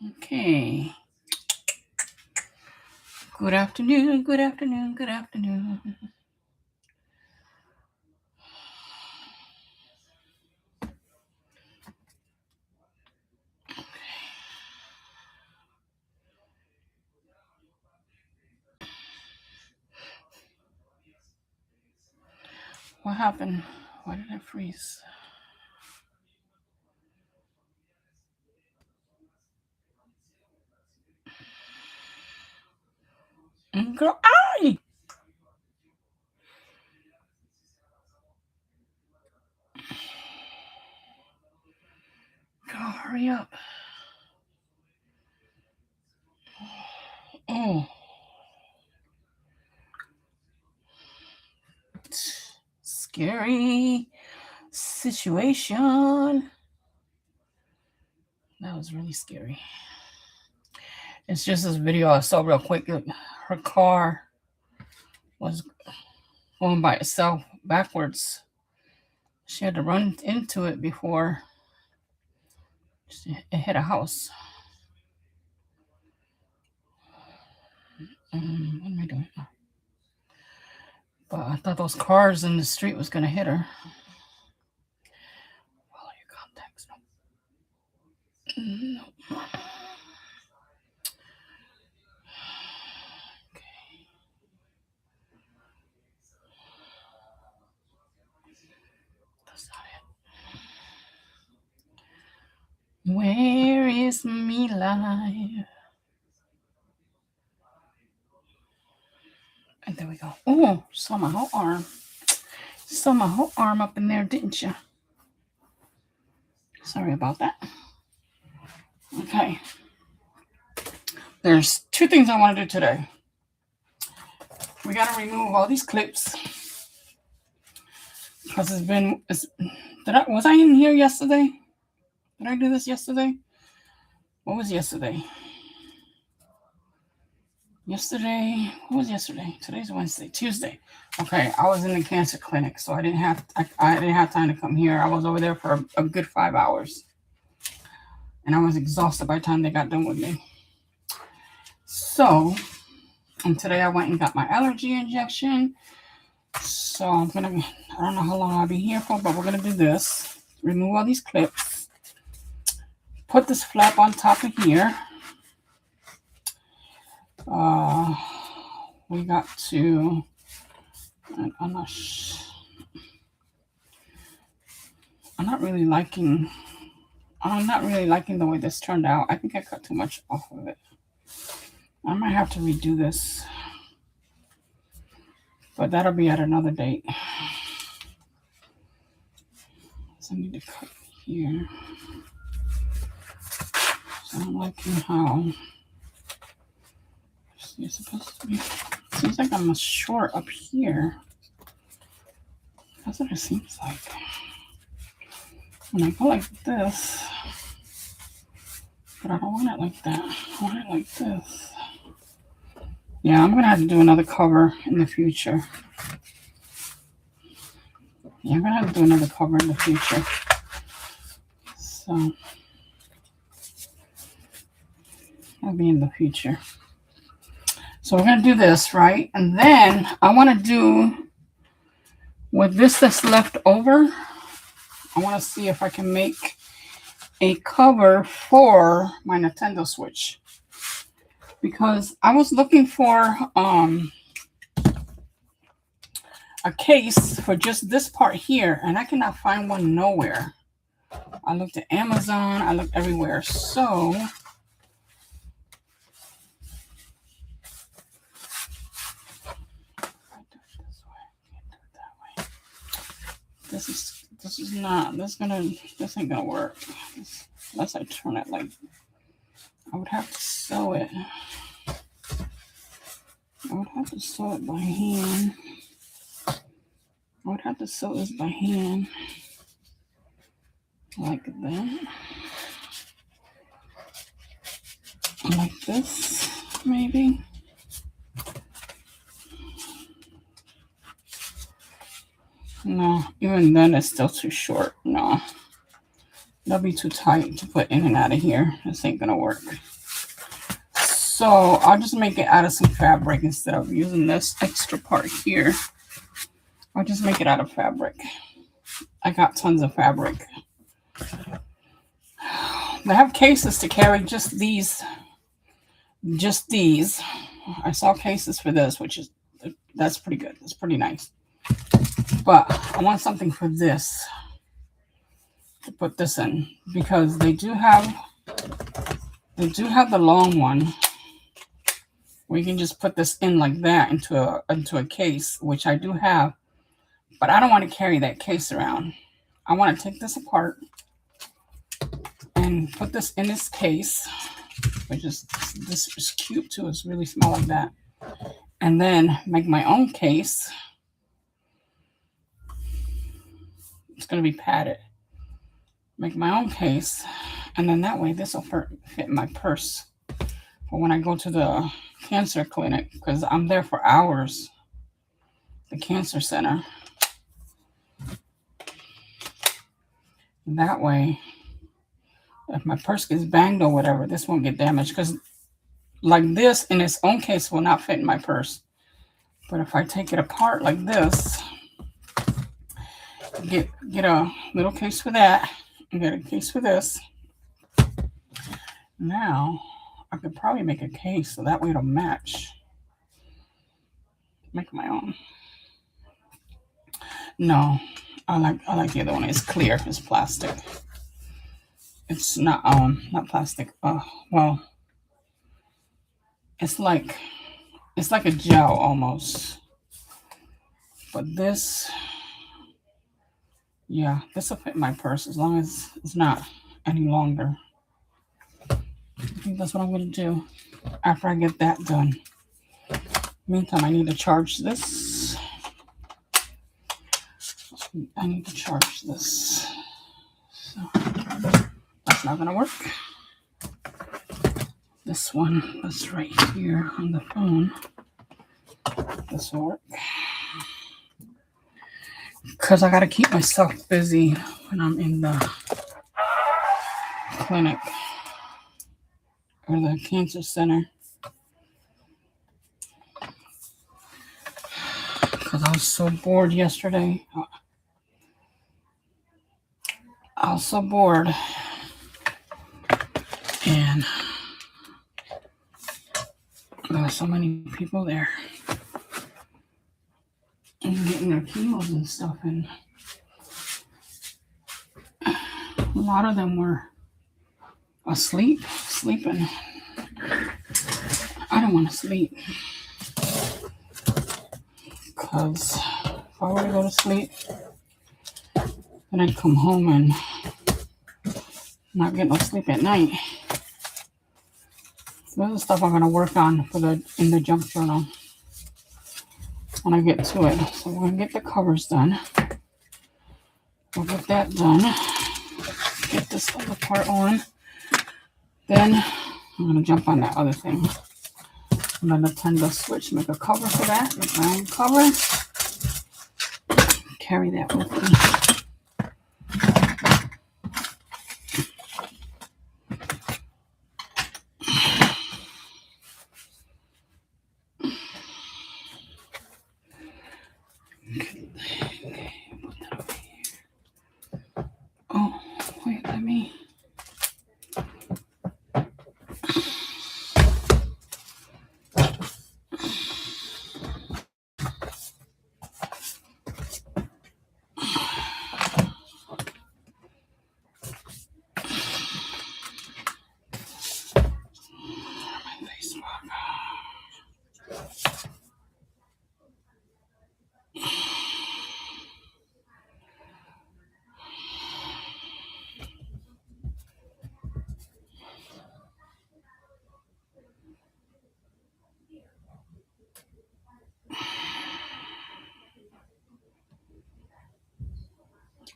Okay. Good afternoon, good afternoon, good afternoon. What happened? Why did I freeze? Girl, ay! Girl, hurry up. Oh. Scary situation. That was really scary. It's just this video I saw real quick. Her car was going by itself backwards. She had to run into it before it hit a house. What am I doing? But I thought those cars in the street was going to hit her. Follow your contacts. No. Okay. That's not it. Where is Mille? And there we go. Oh, saw my whole arm. Saw my whole arm up in there, didn't you? Sorry about that. Okay. There's two things I want to do today. We got to remove all these clips. Because was I in here yesterday? Did I do this yesterday? What was yesterday? What was yesterday? Today's Wednesday, Tuesday. Okay, I was in the cancer clinic, so I didn't have time to come here. I was over there for a good 5 hours, and I was exhausted by the time they got done with me. So, and today I went and got my allergy injection. So I don't know how long I'll be here for, but we're gonna do this. Remove all these clips. Put this flap on top of here. We got to. I'm not really liking the way this turned out. I think I cut too much off of it. I might have to redo this, but that'll be at another date. So I need to cut here. So I'm liking how it's supposed to be. Seems like I'm short up here. That's what it seems like. When I go like this, but I don't want it like that. I want it like this. Yeah, I'm gonna have to do another cover in the future. Yeah, I'm gonna have to do another cover in the future. So that'll be in the future. So we're gonna do this, right? And then I want to do with this that's left over. I want to see if I can make a cover for my Nintendo Switch, because I was looking for a case for just this part here, and I cannot find one nowhere. I looked at Amazon, I looked everywhere. So this ain't gonna work unless I turn it like, I would have to sew it. I would have to sew it by hand. I would have to sew this by hand like that. Like this, maybe. No, even then it's still too short. No. That'll be too tight to put in and out of here. This ain't gonna work. So I'll just make it out of some fabric instead of using this extra part here. I'll just make it out of fabric. I got tons of fabric. They have cases to carry just these. Just these. I saw cases for this, which is, that's pretty good. That's pretty nice. But I want something for this to put this in, because they do have the long one where you can just put this in like that into a case, which I do have, but I don't want to carry that case around. I want to take this apart and put this in this case, which is, this is cute too. It's really small like that. And then make my own case. It's going to be padded. Make my own case, and then that way this will fit my purse for when I go to the cancer clinic, because I'm there for hours, the cancer center. And that way, if my purse gets banged or whatever, this won't get damaged, because like this in its own case will not fit in my purse. But if I take it apart like this, get a little case for that, and get a case for this. Now I could probably make a case so that way it'll match. Make my own. No, I like the other one. It's clear. It's plastic. It's not plastic. Well, it's like a gel almost. But this, yeah, this will fit my purse as long as it's not any longer. I think that's what I'm going to do after I get that done. Meantime, I need to charge this. I need to charge this. So that's not going to work. This one that's right here on the phone. This will work. Because I got to keep myself busy when I'm in the clinic or the cancer center. Because I was so bored yesterday. I was so bored. And there were so many people there. And getting their chemos and stuff. And a lot of them were sleeping. I don't want to sleep. Because if I were to go to sleep, then I'd come home and not get no sleep at night. So this is stuff I'm going to work on in the junk journal when I get to it. So we're going to get the covers done. We'll get that done. Get this other part on. Then I'm going to jump on that other thing. I'm going to turn the switch, make a cover for that. Make my own cover. Carry that with me. Oh, wait, let me.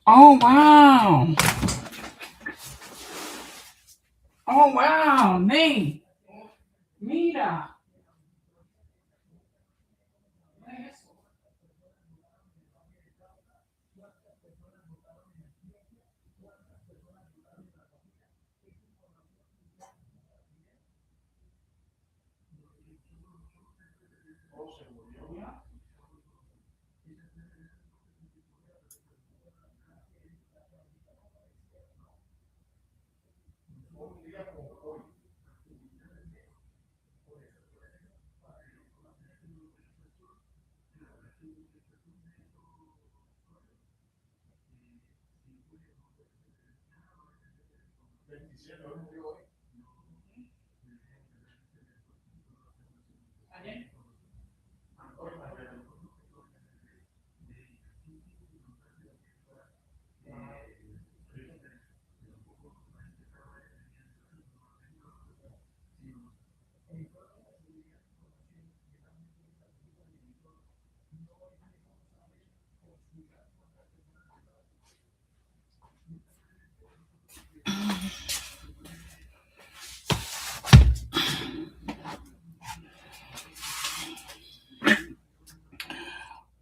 Oh, wow. Oh, wow. Mille.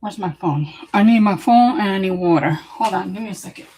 Where's my phone? I need my phone and I need water. Hold on, give me a second.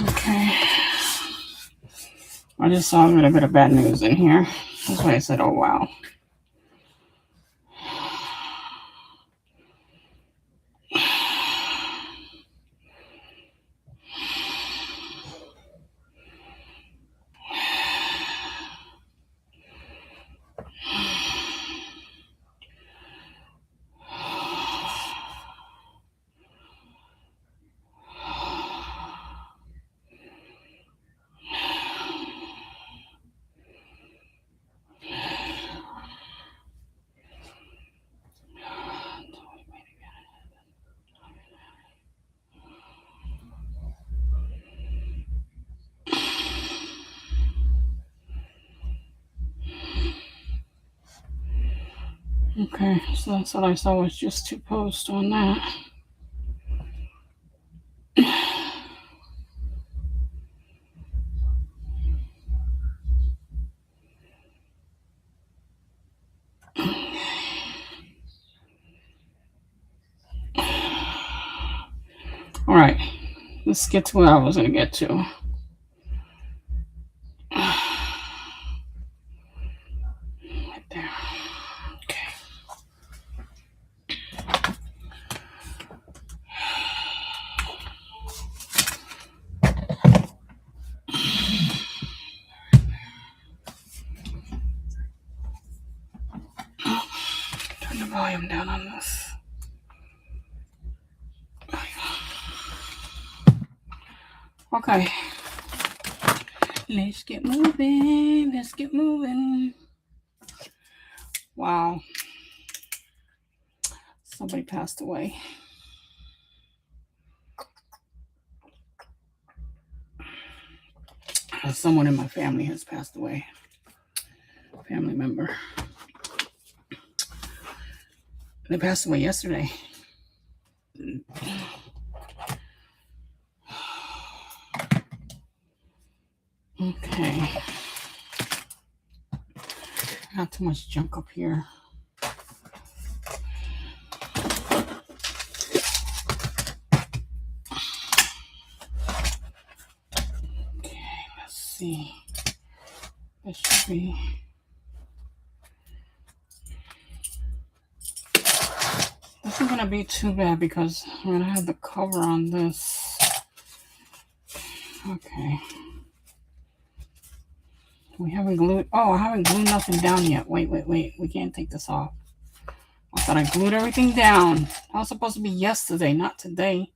Okay. I just saw a little bit of bad news in here. That's why I said, oh, wow. Okay, so that's what I saw was just 2 posts on that. All right, let's get to where I was going to get to. Right there. Okay. Turn the volume down on this. Okay. Let's get moving. Let's get moving. Wow. Somebody passed away. Someone in my family has passed away. Family member. They passed away yesterday. Okay. Not too much junk up here. see. This should be. This isn't going to be too bad because I'm going to have the cover on this. Okay. We haven't glued. Oh, I haven't glued nothing down yet. Wait. We can't take this off. I thought I glued everything down. That was supposed to be yesterday, not today.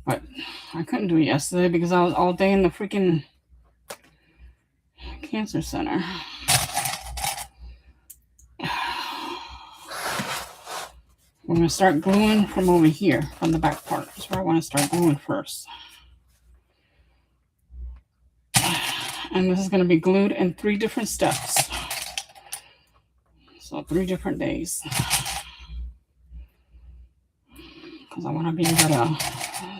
But I couldn't do it yesterday because I was all day in the freaking cancer center. We're going to start gluing from over here, from the back part. That's where I want to start gluing first. And this is going to be glued in 3 different steps. So 3 different days. Because I want to be able to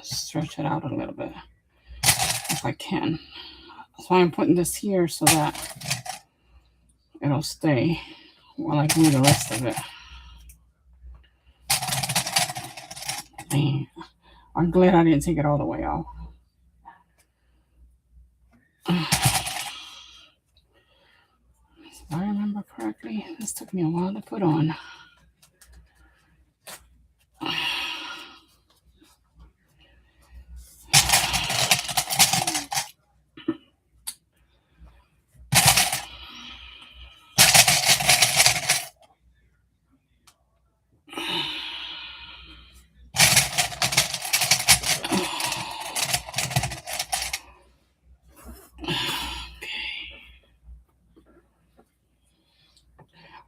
stretch it out a little bit. If I can. That's why I'm putting this here so that it'll stay while I glue the rest of it. Man, I'm glad I didn't take it all the way off. If I remember correctly, this took me a while to put on.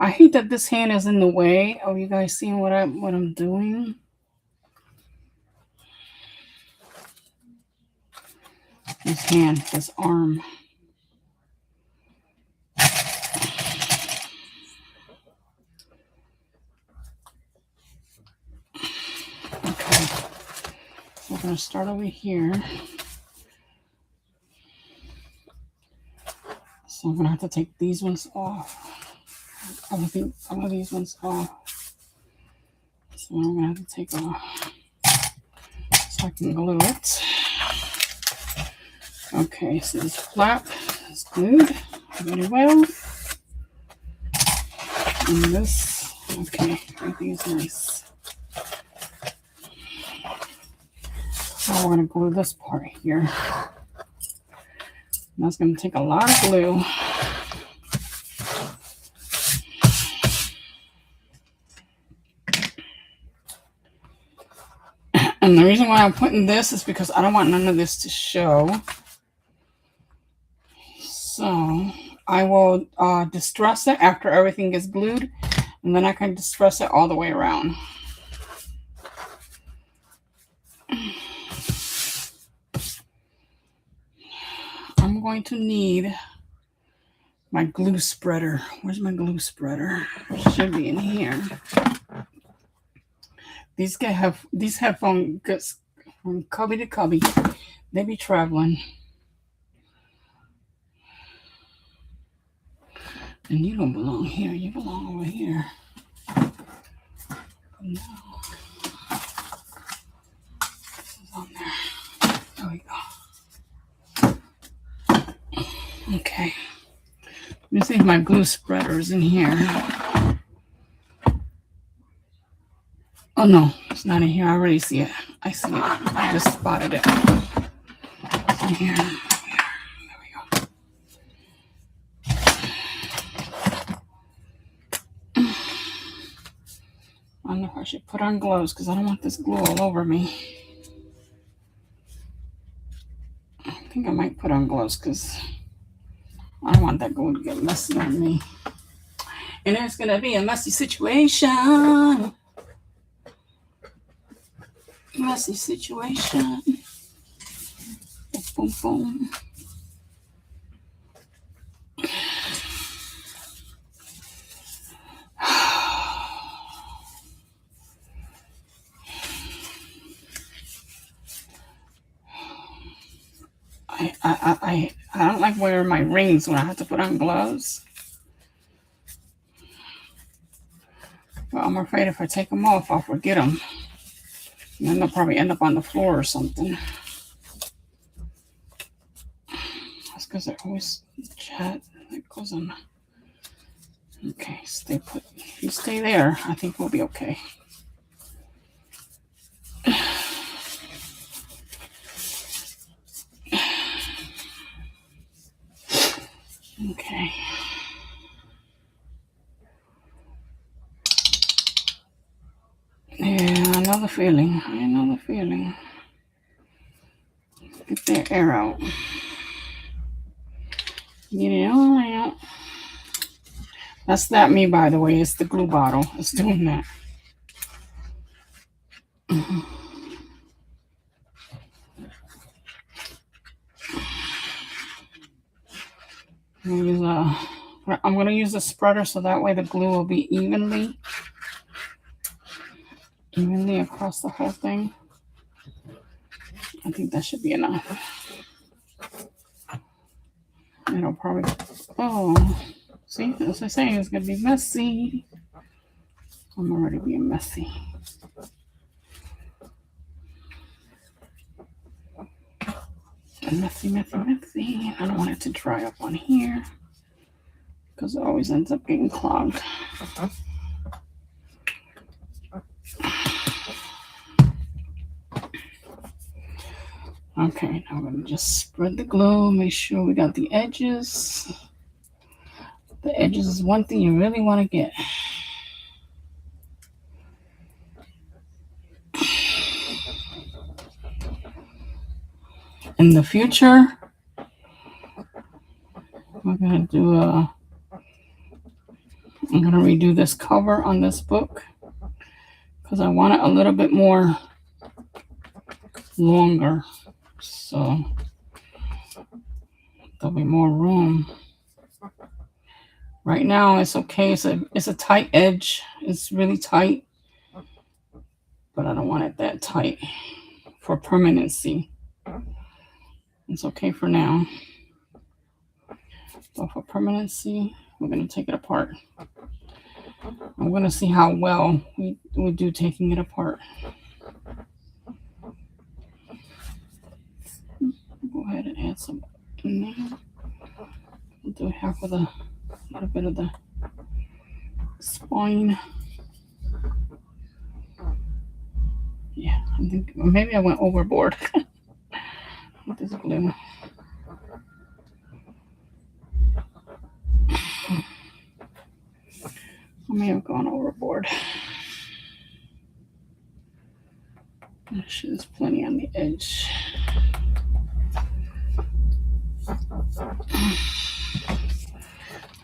I hate that this hand is in the way. Oh, you guys seeing what I'm doing? This hand, this arm. Okay. So we're going to start over here. So I'm going to have to take these ones off. Some of these ones off. So I'm going to have to take off so I can glue it. Okay, so this flap is glued really well. And this, okay, everything is nice. Now we're going to glue this part here. That's going to take a lot of glue. And the reason why I'm putting this is because I don't want none of this to show. So I will distress it after everything gets glued. And then I can distress it all the way around. I'm going to need my glue spreader. Where's my glue spreader? It should be in here. These headphones go from cubby to cubby. They be traveling. And you don't belong here. You belong over here. No. This is on there. There we go. Okay. Let me see if my glue spreader is in here. Oh no, it's not in here. I already see it. I see it. I just spotted it. It's in here. There we go. I don't know if I should put on gloves because I don't want this glue all over me. I think I might put on gloves because I don't want that glue to get messy on me. And it's going to be a messy situation. Messy situation. Boom, boom. I don't like wearing my rings when I have to put on gloves. Well, I'm afraid if I take them off, I'll forget them. And then they'll probably end up on the floor or something. because I always chat. That goes on. Okay, stay put. If you stay there, I think we'll be okay. Okay. Yeah, I know the feeling. I know the feeling. Get that air out. Get it all out. That's not me, by the way. It's the glue bottle. It's doing that. I'm going to use a spreader so that way the glue will be evenly across the whole thing. I think that should be enough. It'll probably, see, as I say, it's going to be messy. I'm already being messy. Messy. I don't want it to dry up on here because it always ends up getting clogged. Okay, now I'm going to just spread the glue, make sure we got the edges. The edges is one thing you really want to get. In the future, we're going to do I'm going to redo this cover on this book because I want it a little bit more longer. So there'll be more room. Right now it's okay. It's a tight edge. It's really tight. But I don't want it that tight for permanency. It's okay for now. But for permanency, we're going to take it apart. I'm going to see how well we do taking it apart. Go ahead and add some in there. We'll do half of a little bit of the spine. Yeah, I think maybe I went overboard with this glue. I may have gone overboard. There's plenty on the edge.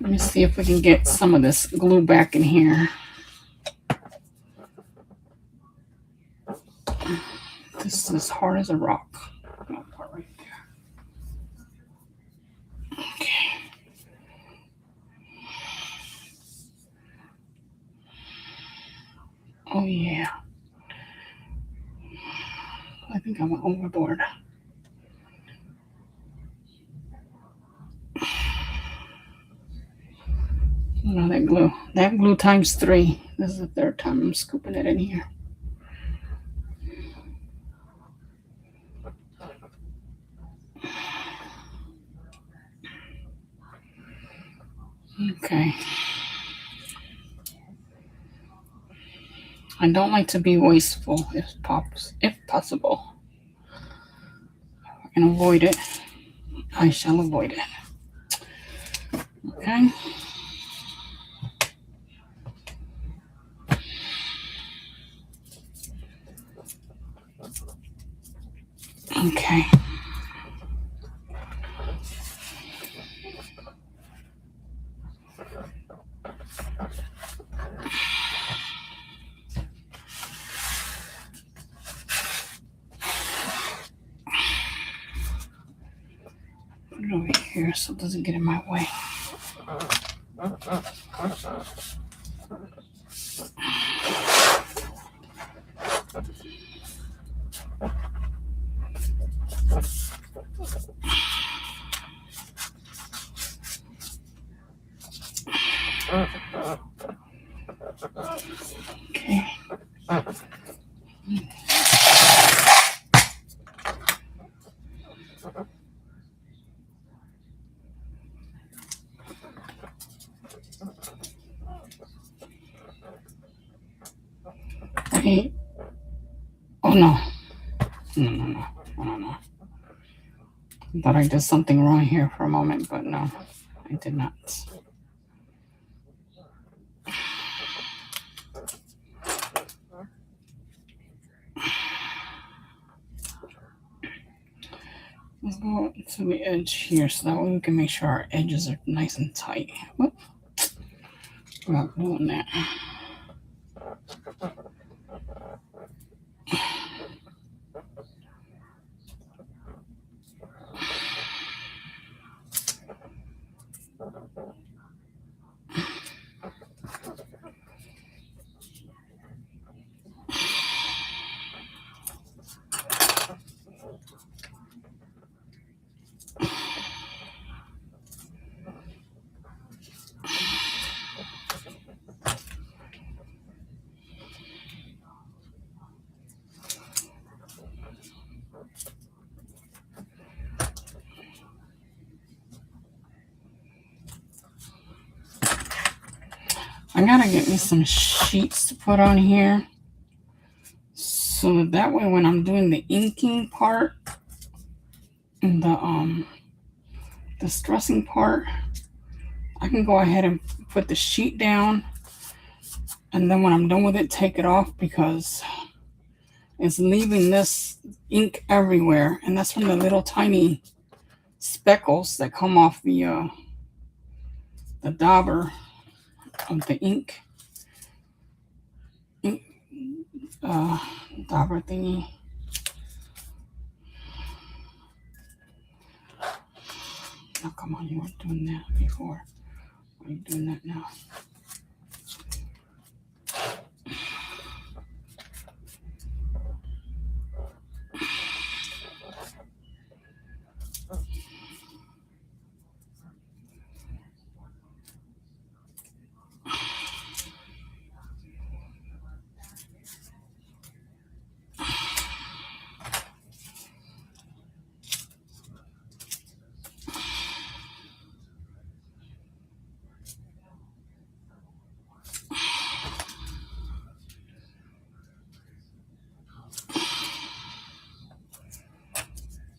Let me see if we can get some of this glue back in here. This is hard as a rock. Right there. Okay. Oh yeah. I think I went overboard. No, that glue times 3. This is the third time I'm scooping it in here. Okay. I don't like to be wasteful if possible. If I can avoid it, I shall avoid it. Okay. Okay. Put it over here so it doesn't get in my way. Okay. Okay. Oh no. No. I thought I did something wrong here for a moment, but no, I did not. Let's go to the edge here so that way we can make sure our edges are nice and tight. Whoop. We're not doing that. I gotta get me some sheets to put on here so that way when I'm doing the inking part and the stressing part, I can go ahead and put the sheet down, and then when I'm done with it, take it off because it's leaving this ink everywhere, and that's from the little tiny speckles that come off the dauber of the ink dauber thingy. Oh, come on, you weren't doing that before. Why are you doing that now?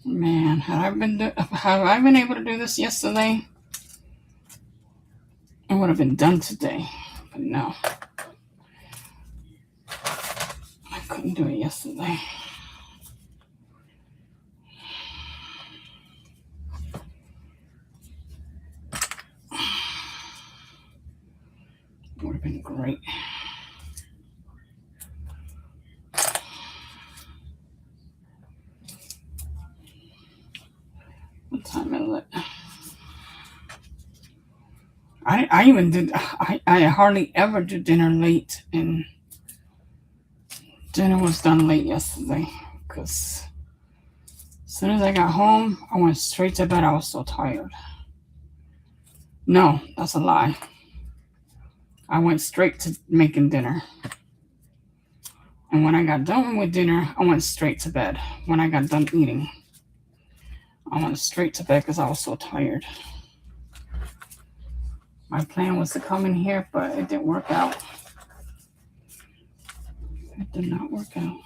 Man, have I been able to do this yesterday? It would have been done today, but no, I couldn't do it yesterday. It would have been great. What time is it? I even did. I hardly ever do dinner late, and dinner was done late yesterday because as soon as I got home, I went straight to bed. I was so tired. No, that's a lie. I went straight to making dinner. And when I got done with dinner, I went straight to bed. When I got done eating, I went straight to bed because I was so tired. My plan was to come in here, but it didn't work out. It did not work out.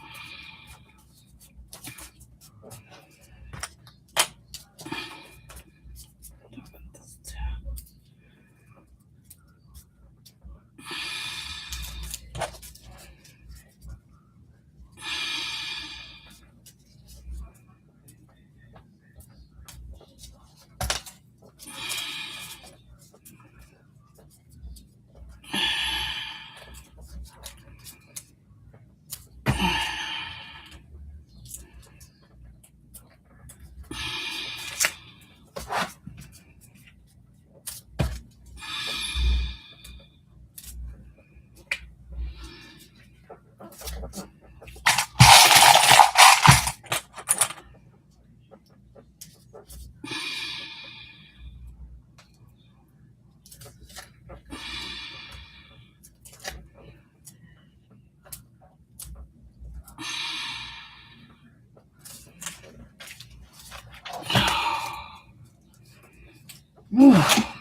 Ooh,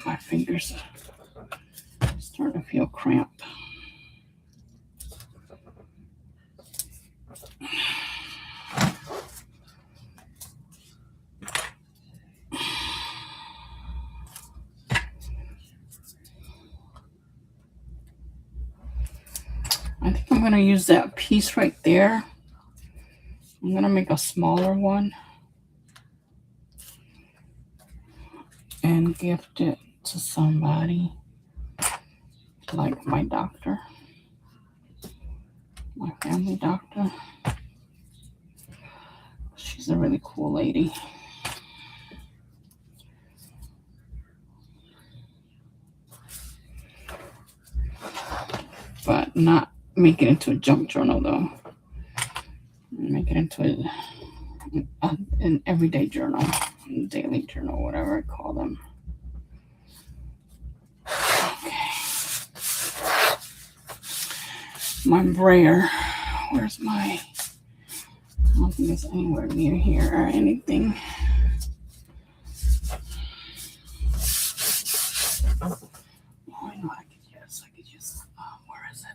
my fingers are starting to feel cramped. I think I'm going to use that piece right there. I'm going to make a smaller one and gift it to somebody, like my doctor, my family doctor. She's a really cool lady. But not make it into a junk journal though. Make it into an everyday journal, daily journal, whatever I call them. Okay. My brayer. Where's my? I don't think it's anywhere near here or anything. Oh, I know I could use. Where is it?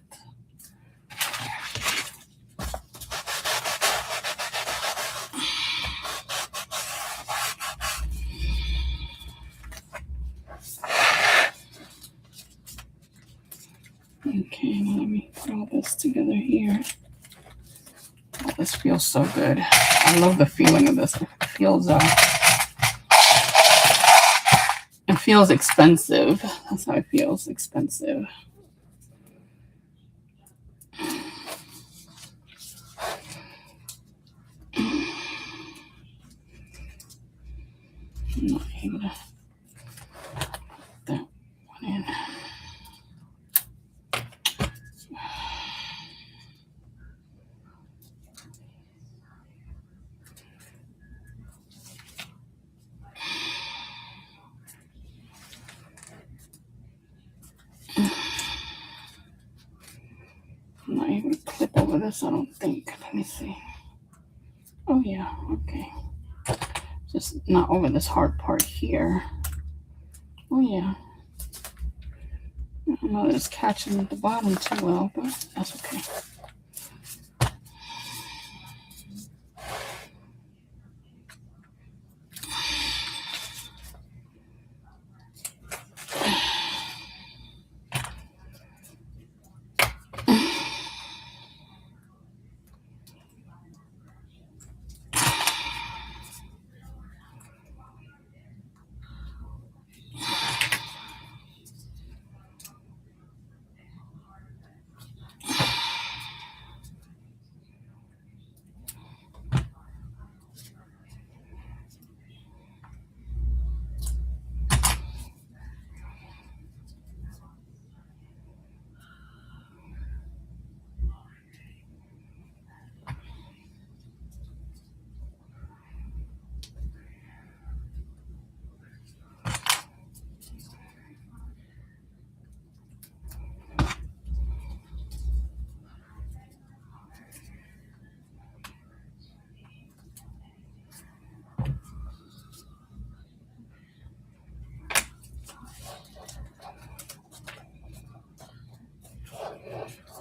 Okay, now let me put all this together here. Oh, this feels so good. I love the feeling of this. It feels expensive. That's how it feels, expensive. I'm not able to put that one in. I'm not able to clip over this, I don't think. Let me see. Oh yeah, okay. Just not over this hard part here. Oh yeah. I don't know that it's catching at the bottom too well, but that's okay.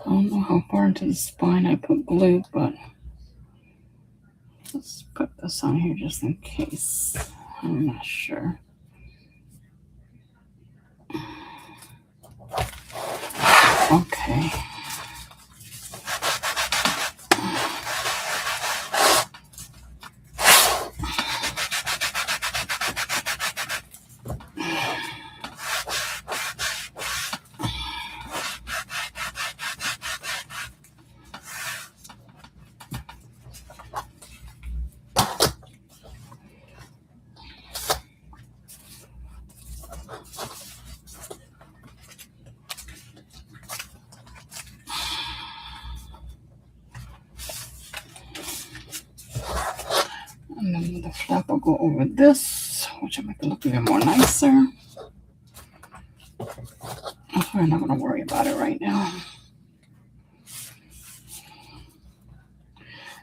I don't know how far into the spine I put glue, but let's put this on here just in case. I'm not sure. Okay. And then the flap will go over this, which will make it look even more nicer. I'm not going to worry about it right now.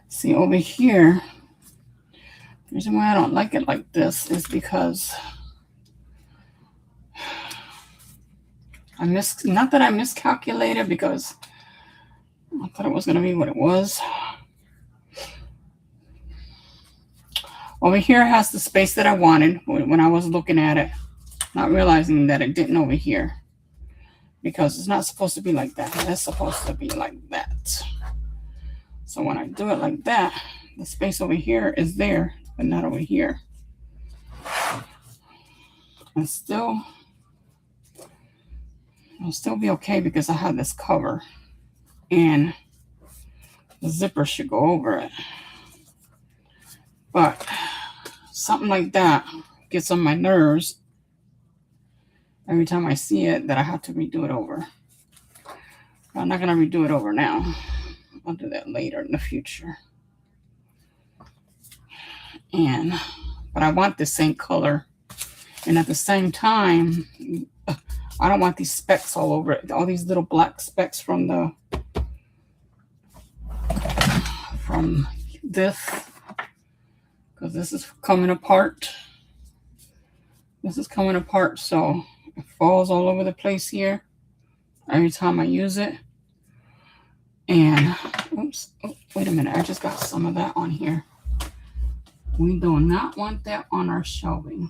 See, over here, the reason why I don't like it like this is because not that I miscalculated, because I thought it was going to be what it was. Over here has the space that I wanted when I was looking at it, not realizing that it didn't over here. because it's not supposed to be like that. It's supposed to be like that. So when I do it like that, the space over here is there, but not over here. And still, it'll still be okay because I have this cover. And the zipper should go over it. But something like that gets on my nerves every time I see it, that I have to redo it over. But I'm not going to redo it over now. I'll do that later in the future. But I want the same color. And at the same time, I don't want these specks all over it. All these little black specks from this. Because this is coming apart. This is coming apart, so it falls all over the place here every time I use it. And, oops, oh, wait a minute, I just got some of that on here. We do not want that on our shelving.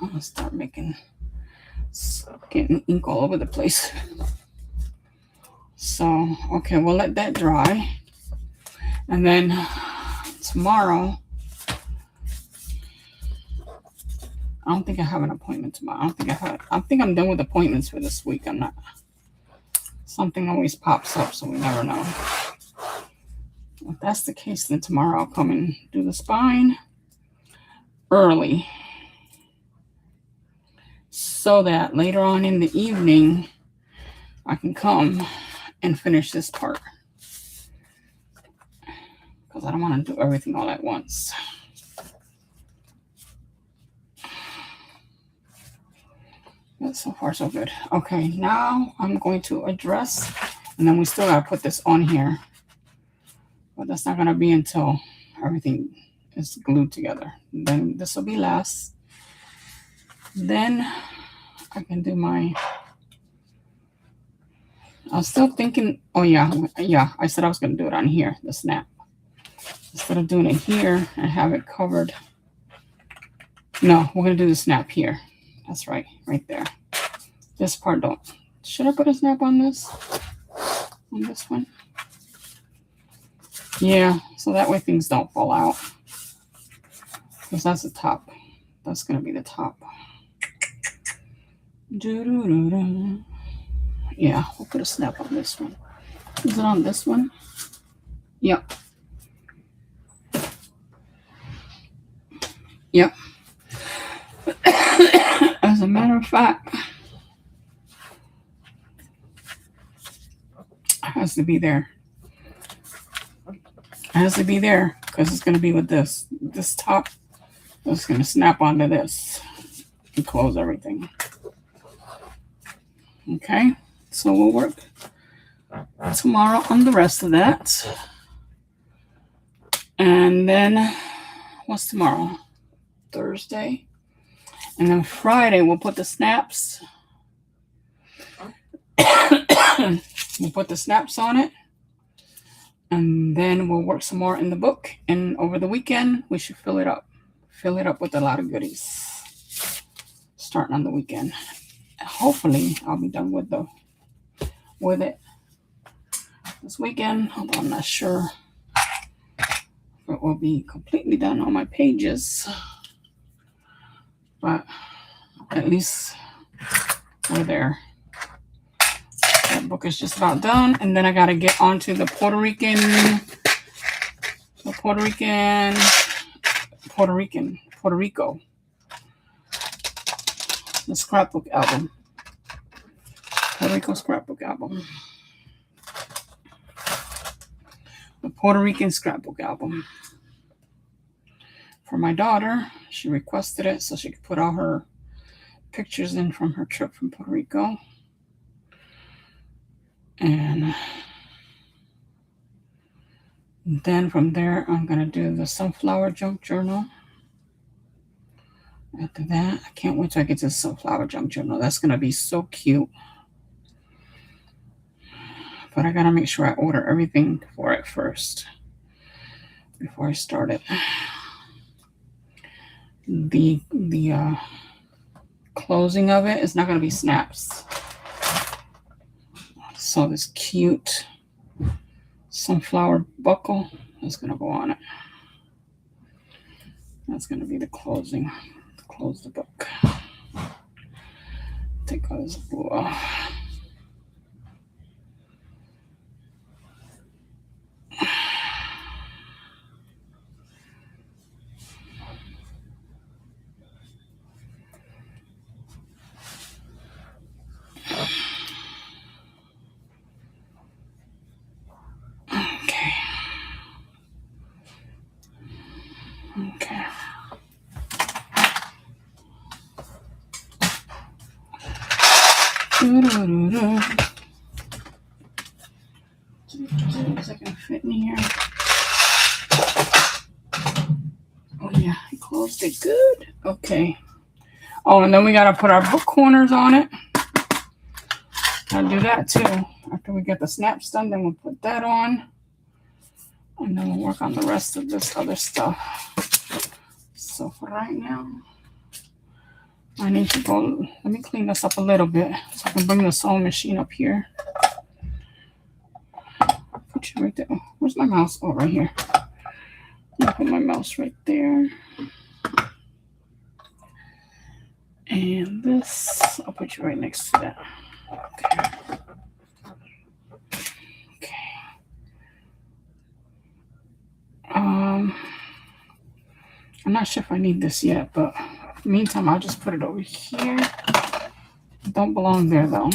I'm going to start getting ink all over the place. So, okay, we'll let that dry. And then tomorrow, I don't think I have an appointment tomorrow. I think I'm done with appointments for this week. I'm not. Something always pops up, so we never know. If that's the case, then tomorrow I'll come and do the spine early, so that later on in the evening, I can come and finish this part. Because I don't want to do everything all at once. But so far, so good. Okay, now I'm going to address, and then we still got to put this on here. But that's not going to be until everything is glued together. Then this will be last. Then I can do my... I was still thinking, oh yeah, I said I was going to do it on here, the snap. Instead of doing it here and have it covered. No, we're going to do the snap here. That's right there. This part don't. Should I put a snap on this? On this one? Yeah, so that way things don't fall out. Because that's the top. That's going to be the top. Yeah, we'll put a snap on this one. Is it on this one? Yep. Yep. As a matter of fact, it has to be there. It has to be there because it's going to be with this. This top is going to snap onto this and close everything. Okay, so we'll work tomorrow on the rest of that. And then, what's tomorrow? Thursday. And then Friday, we'll put the snaps. We'll put the snaps on it. And then we'll work some more in the book. And over the weekend, we should fill it up. Fill it up with a lot of goodies. Starting on the weekend. Hopefully, I'll be done with it this weekend. Although I'm not sure if it will be completely done on my pages. But at least we're there. That book is just about done. And then I got to get onto the Puerto Rico. The scrapbook album. Puerto Rico scrapbook album. The Puerto Rican scrapbook album. For my daughter, she requested it so she could put all her pictures in from her trip from Puerto Rico. And then from there, I'm going to do the sunflower junk journal. After that, I can't wait till I get to the sunflower junk journal. That's going to be so cute. But I got to make sure I order everything for it first before I start it. The closing of it is not going to be snaps. So this cute sunflower buckle is going to go on it. That's going to be the closing to close the book. Take all this blue off. Okay. Is it gonna fit in here? Oh yeah, I closed it good. Okay. Oh, and then we gotta put our book corners on it. I'll do that too. After we get the snaps done, then we'll put that on. And then we'll work on the rest of this other stuff. So for right now, I need to go, let me clean this up a little bit so I can bring the sewing machine up here. Put you right there. Oh, where's my mouse? Oh, right here. I'll put my mouse right there. And this, I'll put you right next to that. Okay. I'm not sure if I need this yet, but meantime, I'll just put it over here. It don't belong there though.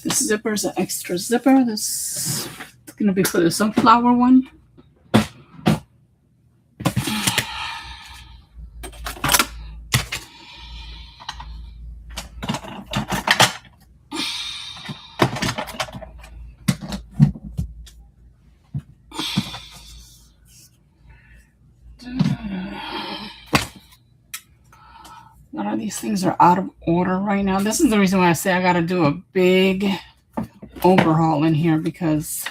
This zipper is an extra zipper. This is gonna be for the sunflower one. A lot of these things are out of order right now. This is the reason why I say I got to do a big overhaul in here, because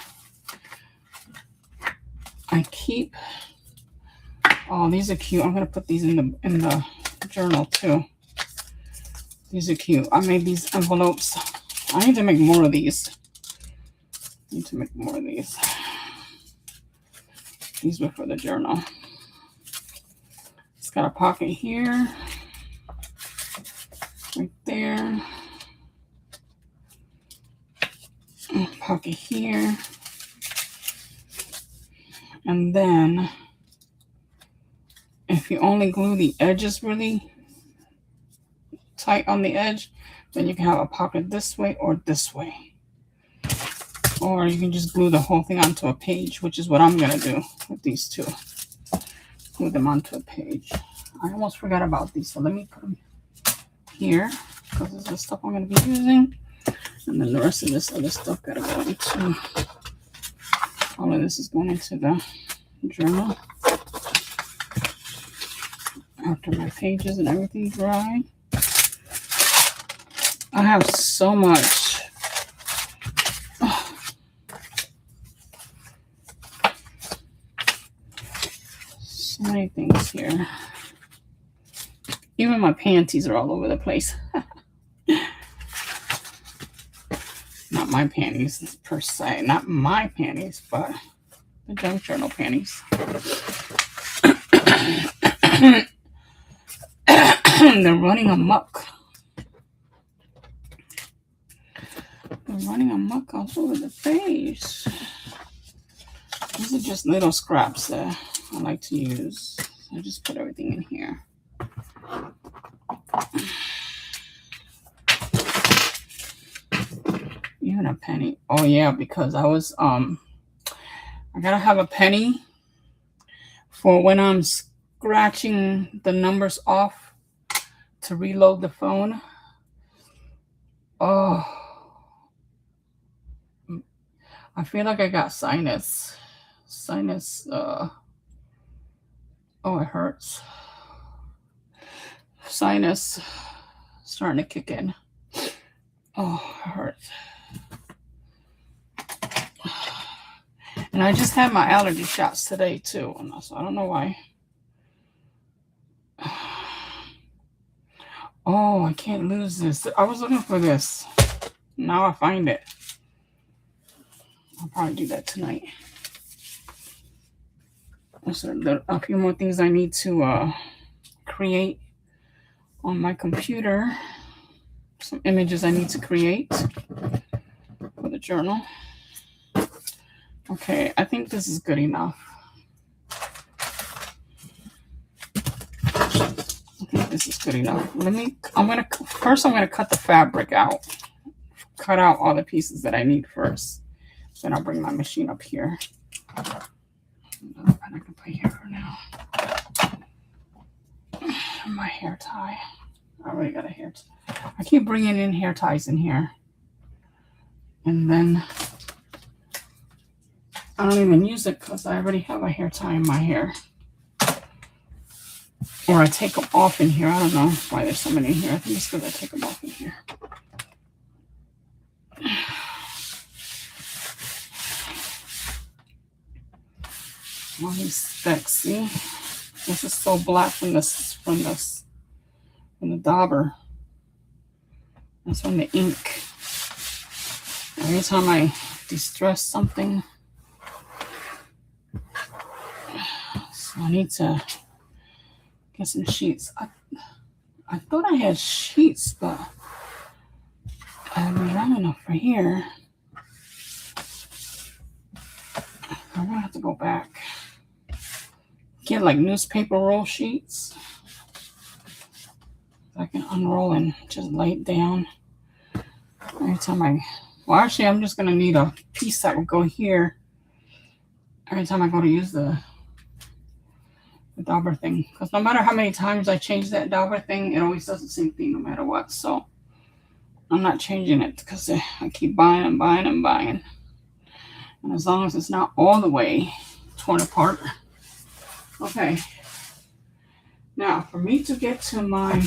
I keep, oh, these are cute. I'm going to put these in the journal too. These are cute. I made these envelopes. I need to make more of these. These were for the journal. It's got a pocket here. Right there. Pocket here. And then if you only glue the edges really tight on the edge, then you can have a pocket this way or this way. Or you can just glue the whole thing onto a page, which is what I'm going to do with these two. Glue them onto a page. I almost forgot about these, so let me put them here, because this is the stuff I'm going to be using. And then the rest of this other stuff got to go into, all of this is going into the journal. After my pages and everything dry. I have so much. So many things here. Even my panties are all over the place. Not my panties per se. Not my panties, but the junk journal panties. They're running amok. They're running amok all over the page. These are just little scraps that I like to use. I just put everything in here. Even a penny. Oh yeah, because I was I gotta have a penny for when I'm scratching the numbers off to reload the phone. Oh, I feel like I got sinus. Oh, it hurts. Sinus starting to kick in. Oh, it hurts. And I just had my allergy shots today too, so I don't know why. Oh, I can't lose this. I was looking for this. Now I find it. I'll probably do that tonight. There's a few more things I need to create on my computer. Some images I need to create for the journal. Okay, I think this is good enough. I think this is good enough. I'm gonna cut the fabric out. Cut out all the pieces that I need first. Then I'll bring my machine up here. And I can put here for now. My hair tie. I already got a hair tie. I keep bringing in hair ties in here. And then I don't even use it because I already have a hair tie in my hair. Or I take them off in here. I don't know why there's so many in here. I think it's because I take them off in here. All these specs, see? This is so black from the dauber. That's from the ink. Every time I distress something, so I need to get some sheets. I thought I had sheets, but I don't have enough for here. I'm gonna have to go back. Get like newspaper roll sheets. I can unroll and just lay it down. Every time well, actually, I'm just gonna need a piece that will go here. Every time I go to use the dauber thing, because no matter how many times I change that dauber thing, it always does the same thing no matter what. So I'm not changing it because I keep buying and buying and buying. And as long as it's not all the way torn apart. Okay. Now, for me to get to my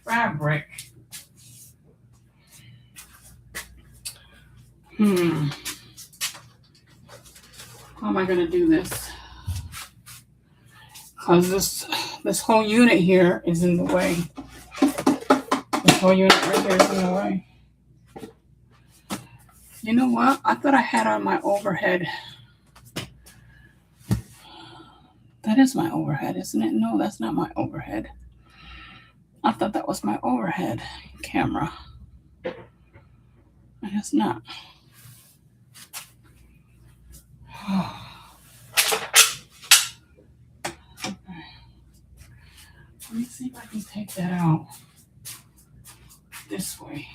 fabric, how am I going to do this? Because this whole unit here is in the way. This whole unit right here is in the way. You know what? I thought I had on my overhead. That is my overhead, isn't it? No, that's not my overhead. I thought that was my overhead camera. And it's not. Okay. Let me see if I can take that out. This way.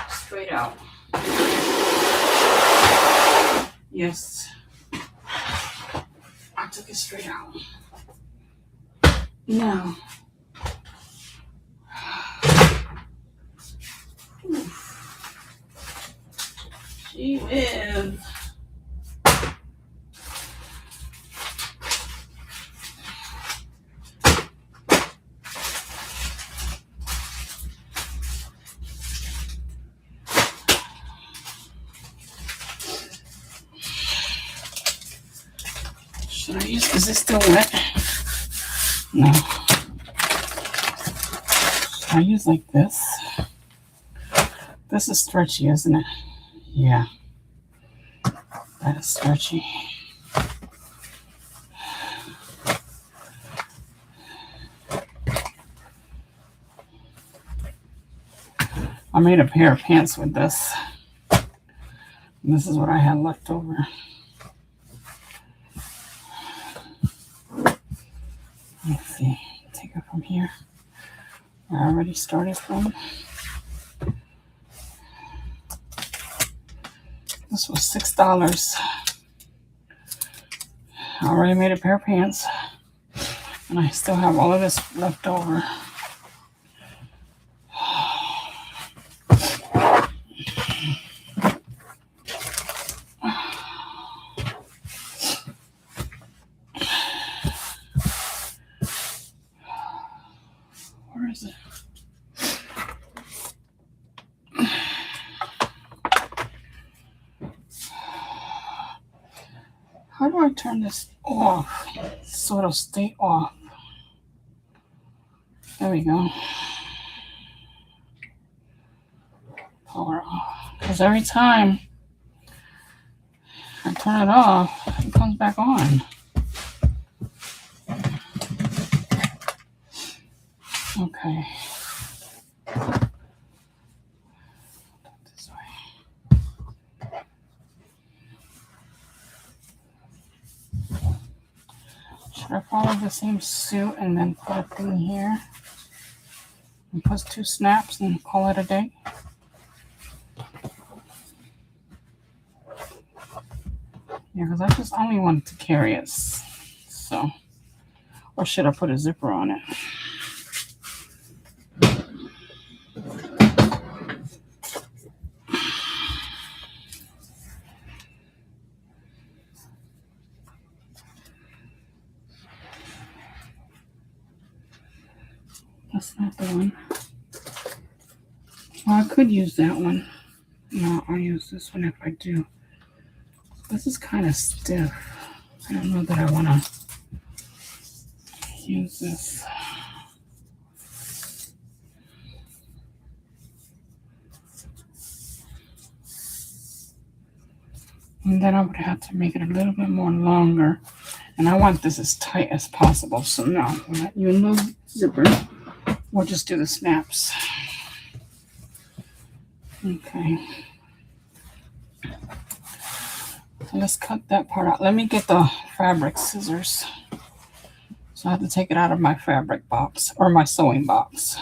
Straight out. Yes. I took it straight out. Now. Gee whiz. Is this still wet? No. Should I use like this? This is stretchy, isn't it? Yeah. That is stretchy. I made a pair of pants with this. And this is what I had left over. Let's see. Take it from here. I already started from. This was $6. I already made a pair of pants. And I still have all of this left over. Where is it? How do I turn this off so it'll stay off? There we go. Power off. Because every time I turn it off, it comes back on. Okay. This way. Should I follow the same suit and then put a thing here? And put 2 snaps and call it a day? Yeah, because I just only wanted to carry it. So, or should I put a zipper on it? That's not the one. Well, I could use that one. No, I'll use this one if I do. This is kind of stiff. I don't know that I want to use this. And then I would have to make it a little bit more longer. And I want this as tight as possible. So no, we're not using no zipper. We'll just do the snaps. Okay. So let's cut that part out. Let me get the fabric scissors. So I have to take it out of my fabric box or my sewing box.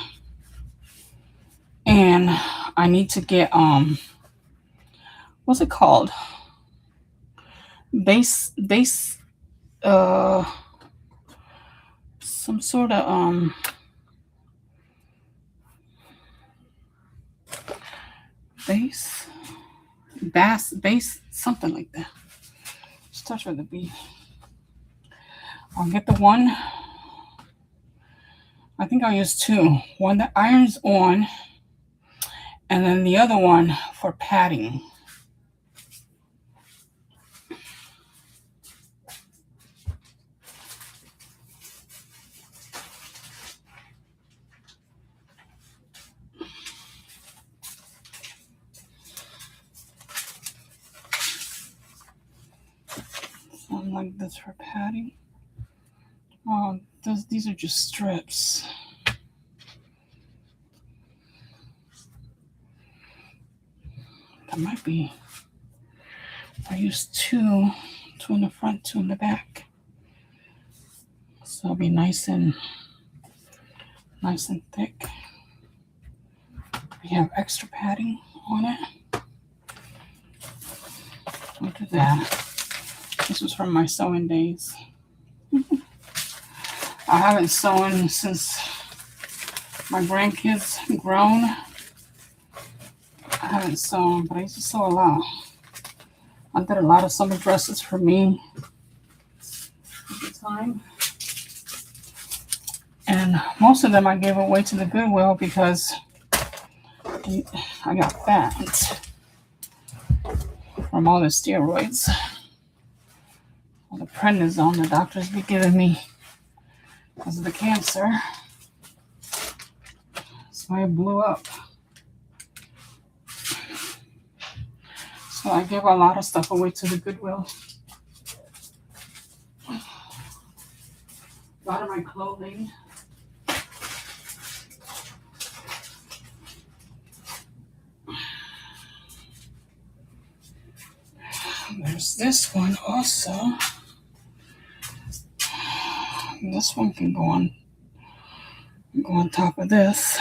And I need to get, what's it called? Some sort of, base, something like that. Starts with a B. I'll get the one. I think I'll use 2. One that irons on, and then the other one for padding. Something like this for padding. Oh, these are just strips. That might be. I use 2 in the front, 2 in the back. So it'll be nice and thick. We have extra padding on it. Look at that. This was from my sewing days. I haven't sewn since my grandkids grown. I haven't sewn, but I used to sew a lot. I did a lot of summer dresses for me at the time. And most of them I gave away to the Goodwill because I got fat from all the steroids. All the prednisone the doctors be giving me because of the cancer. So I blew up. So I gave a lot of stuff away to the Goodwill. A lot of my clothing. There's this one also. This one can go on top of this.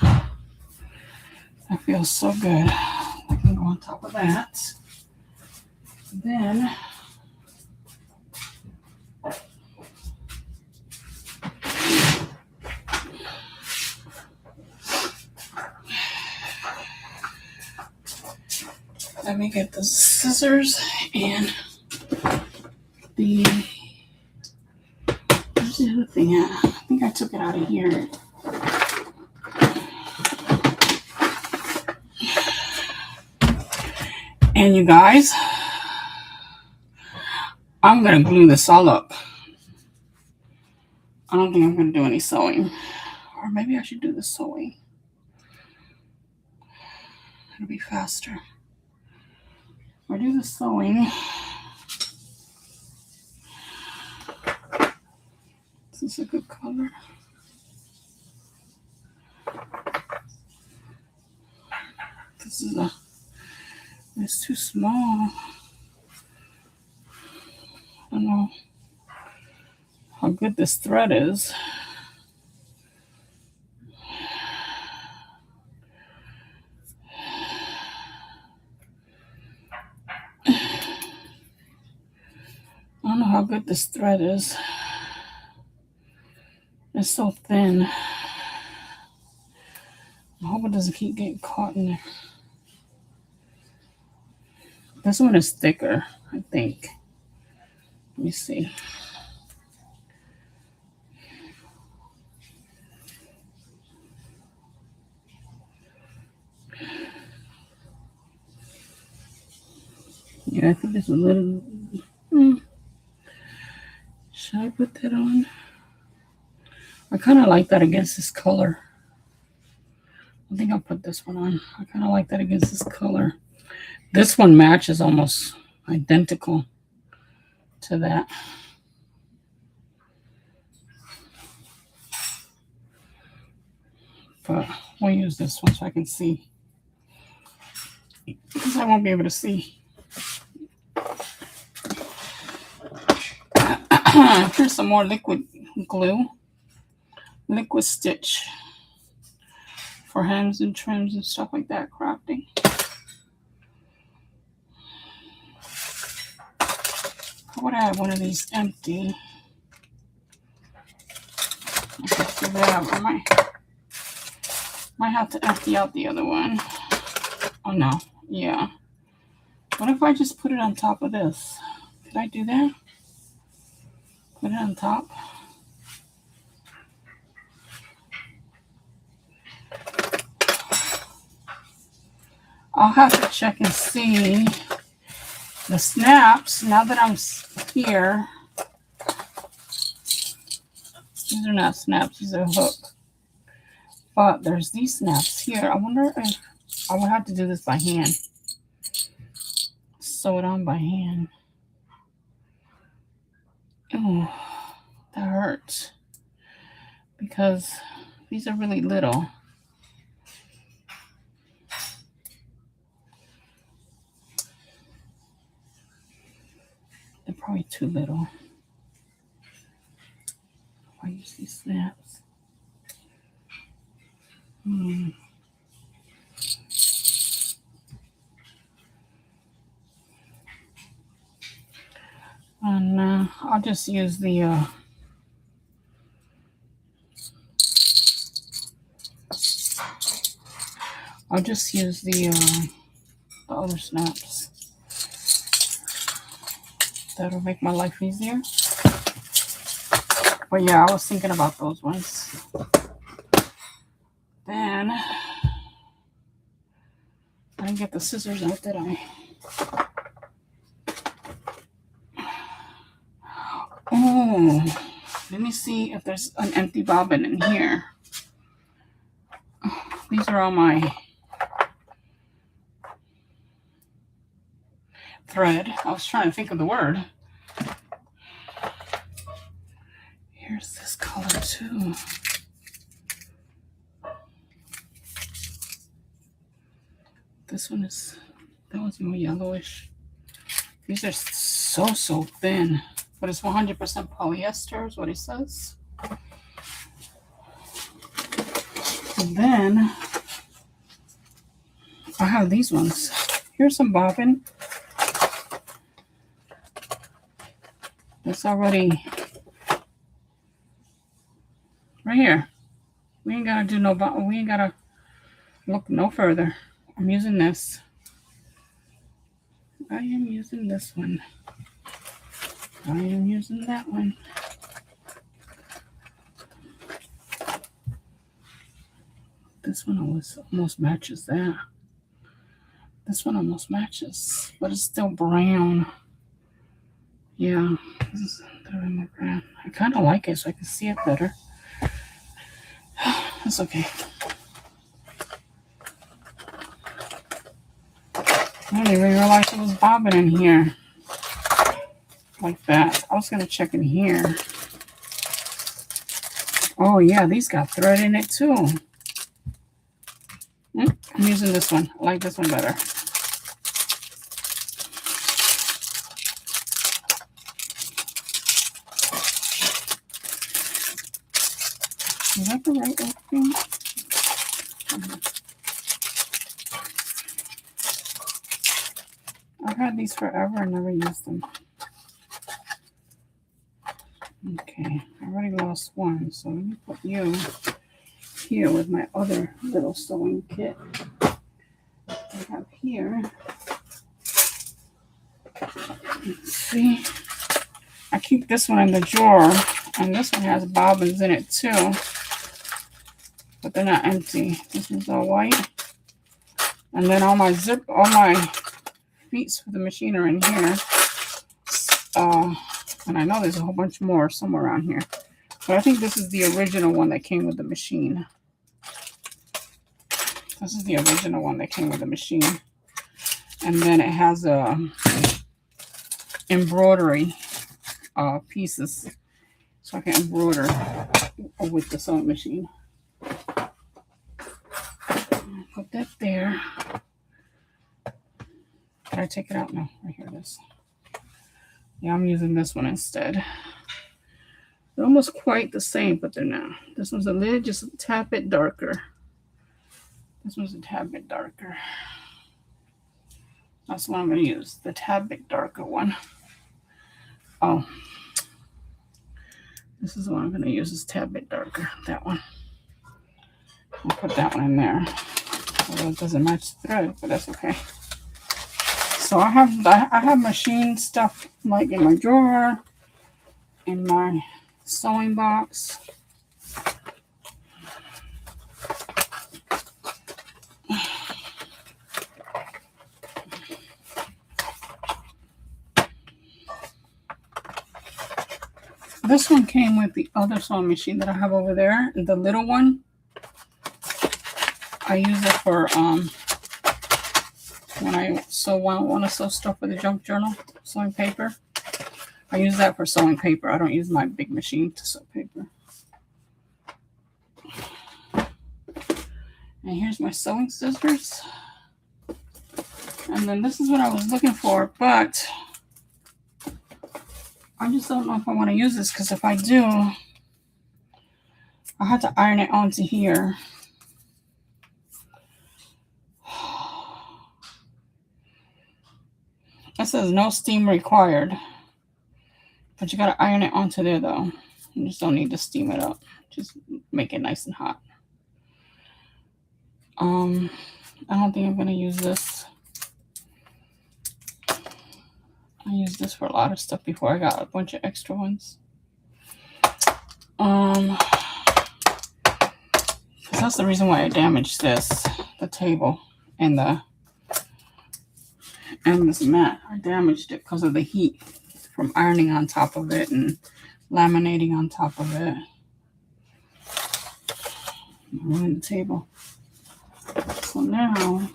That feels so good. I can go on top of that. Then let me get the scissors and the, where's the other thing at? I think I took it out of here. And you guys, I'm going to glue this all up. I don't think I'm going to do any sewing. Or maybe I should do the sewing. It'll be faster. Or do the sewing. This is a good color. This is it's too small. I don't know how good this thread is. I don't know how good this thread is. It's so thin. I hope it doesn't keep getting caught in there. This one is thicker, I think. Let me see. Yeah, I think it's a little... Should I put that on? I kind of like that against this color. I think I'll put this one on. I kind of like that against this color. This one matches almost identical to that. But we'll use this one so I can see. Because I won't be able to see. Here's some more liquid glue. Liquid stitch. For hems and trims and stuff like that, crafting. I would have one of these empty. I could do that. I might have to empty out the other one. Oh no, yeah. What if I just put it on top of this? Could I do that? Put it on top. I'll have to check and see the snaps. Now that I'm here, these are not snaps, these are hook. But there's these snaps here. I wonder if I would have to do this by hand. Sew it on by hand. Oh, that hurts. Because these are really little. They're probably too little. I use these snaps. And I'll just use the other snaps. That'll make my life easier. But yeah, I was thinking about those ones. Then I didn't get the scissors out, did I? Oh, let me see if there's an empty bobbin in here. These are all my thread. I was trying to think of the word. Here's this color too. This one is, that one's more yellowish. These are so thin, but it's 100% polyester is what it says. And then I have these ones. Here's some bobbin. It's already right here. We ain't gotta do no bobbin. We ain't gotta look no further. I'm using this. I am using this one. I am using that one. This one almost matches that. This one almost matches, but it's still brown. Yeah, this is the remote brand. I kind of like it so I can see it better. That's okay. I didn't even realize it was bobbing in here. Like that. I was going to check in here. Oh, yeah, these got thread in it too. I'm using this one. I like this one better. Is that the right thing? I've had these forever and never used them. Okay, I already lost one, so let me put you here with my other little sewing kit I have here. Let's see. I keep this one in the drawer, and this one has bobbins in it too, but they're not empty. This one's all white. And then all my feet for the machine are in here. And I know there's a whole bunch more somewhere around here. But I think this is the original one that came with the machine. This is the original one that came with the machine. And then it has embroidery pieces. So I can embroider with the sewing machine. Put that there. Did I take it out? No, right here it is. Yeah, I'm using this one instead. They're almost quite the same, but they're not. This one's a little, just a tad bit darker. This one's a tad bit darker. That's what I'm going to use, the tad bit darker one. Oh, this is the one I'm going to use, is tad bit darker, that one. I'll put that one in there. Although it doesn't match the thread, but that's okay. So I have machine stuff like in my drawer, in my sewing box. This one came with the other sewing machine that I have over there, the little one. I use it for when I want to sew stuff for the junk journal, sewing paper. I use that for sewing paper. I don't use my big machine to sew paper. And here's my sewing scissors. And then this is what I was looking for, but I just don't know if I want to use this, because if I do, I have to iron it onto here. It says no steam required, but you got to iron it onto there though. You just don't need to steam it up. Just make it nice and hot. I don't think I'm going to use this. I used this for a lot of stuff before. I got a bunch of extra ones. Because that's the reason why I damaged this, the table and this mat. I damaged it because of the heat from ironing on top of it and laminating on top of it. I ruined the table. So now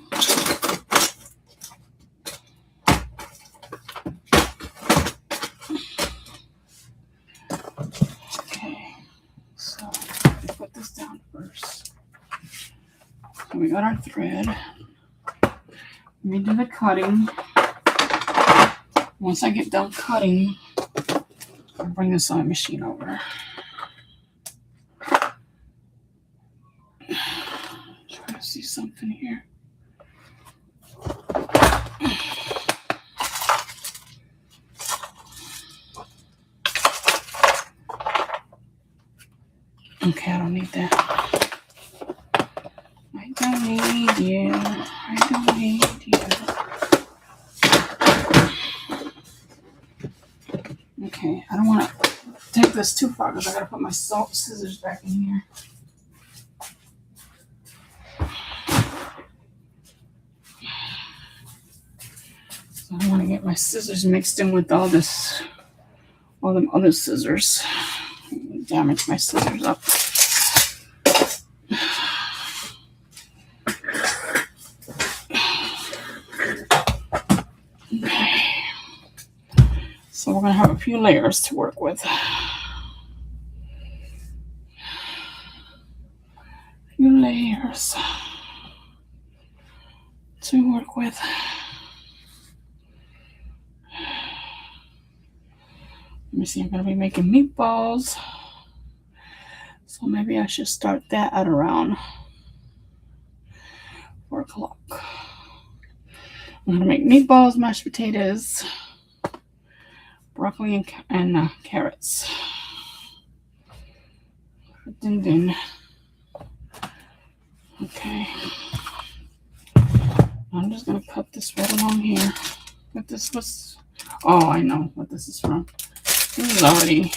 down first. So we got our thread. Let me do the cutting. Once I get done cutting, I'll bring the sewing machine over. Try to see something here. Okay, I don't need that. I don't need you. I don't need you. Okay, I don't want to take this too far because I got to put my scissors back in here. So I don't want to get my scissors mixed in with all this all them other scissors. Damage my scissors up. So we're going to have a few layers to work with. Few layers to work with. Let me see, I'm going to be making meatballs. So maybe I should start that at around 4 o'clock. I'm going to make meatballs, mashed potatoes, broccoli, and carrots. Din din. Okay. I'm just going to cut this right along here. But this was... Oh, I know what this is from. This is already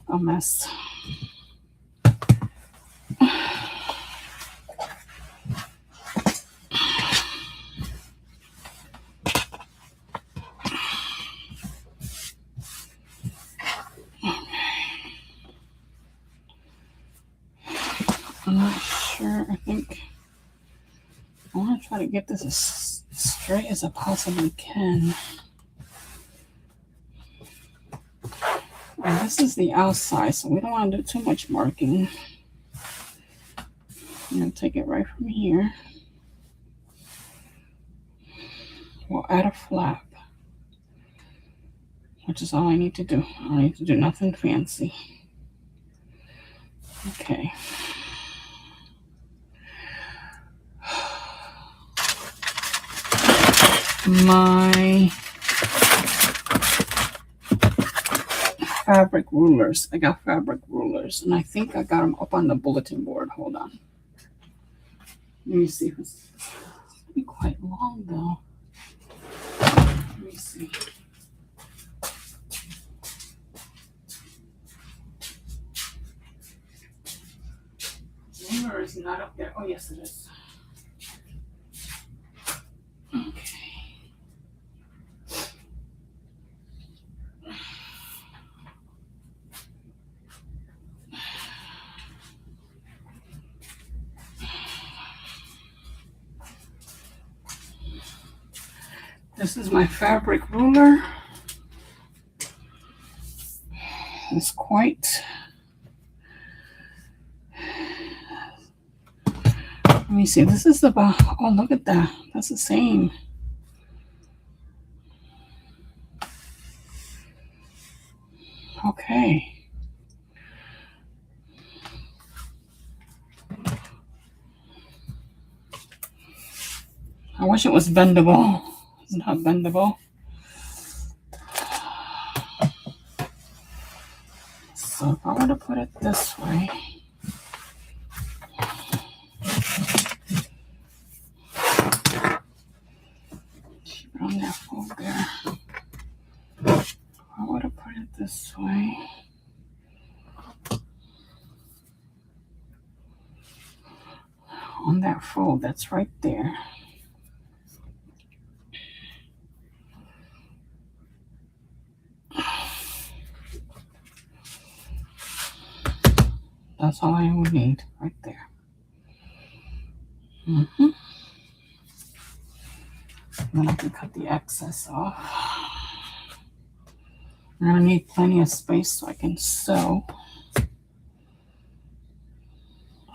a mess. I'm not sure. I think I want to try to get this as straight as I possibly can. And this is the outside, so we don't want to do too much marking. I'm going to take it right from here. We'll add a flap, which is all I need to do. I don't need to do nothing fancy. Okay. My fabric rulers. I got fabric rulers, and I think I got them up on the bulletin board. Hold on. Let me see if it's quite long though. Let me see. Ruler is not up there. Oh yes, it is. Okay. This is my fabric ruler. It's quite... Let me see. This is about... Oh, look at that. That's the same. Okay. I wish it was bendable. It's not bendable. So if I were to put it this way, keep it on that fold there. If I were to put it this way, on that fold that's right there. That's all I would need right there. Then I can cut the excess off. I'm gonna need plenty of space so I can sew.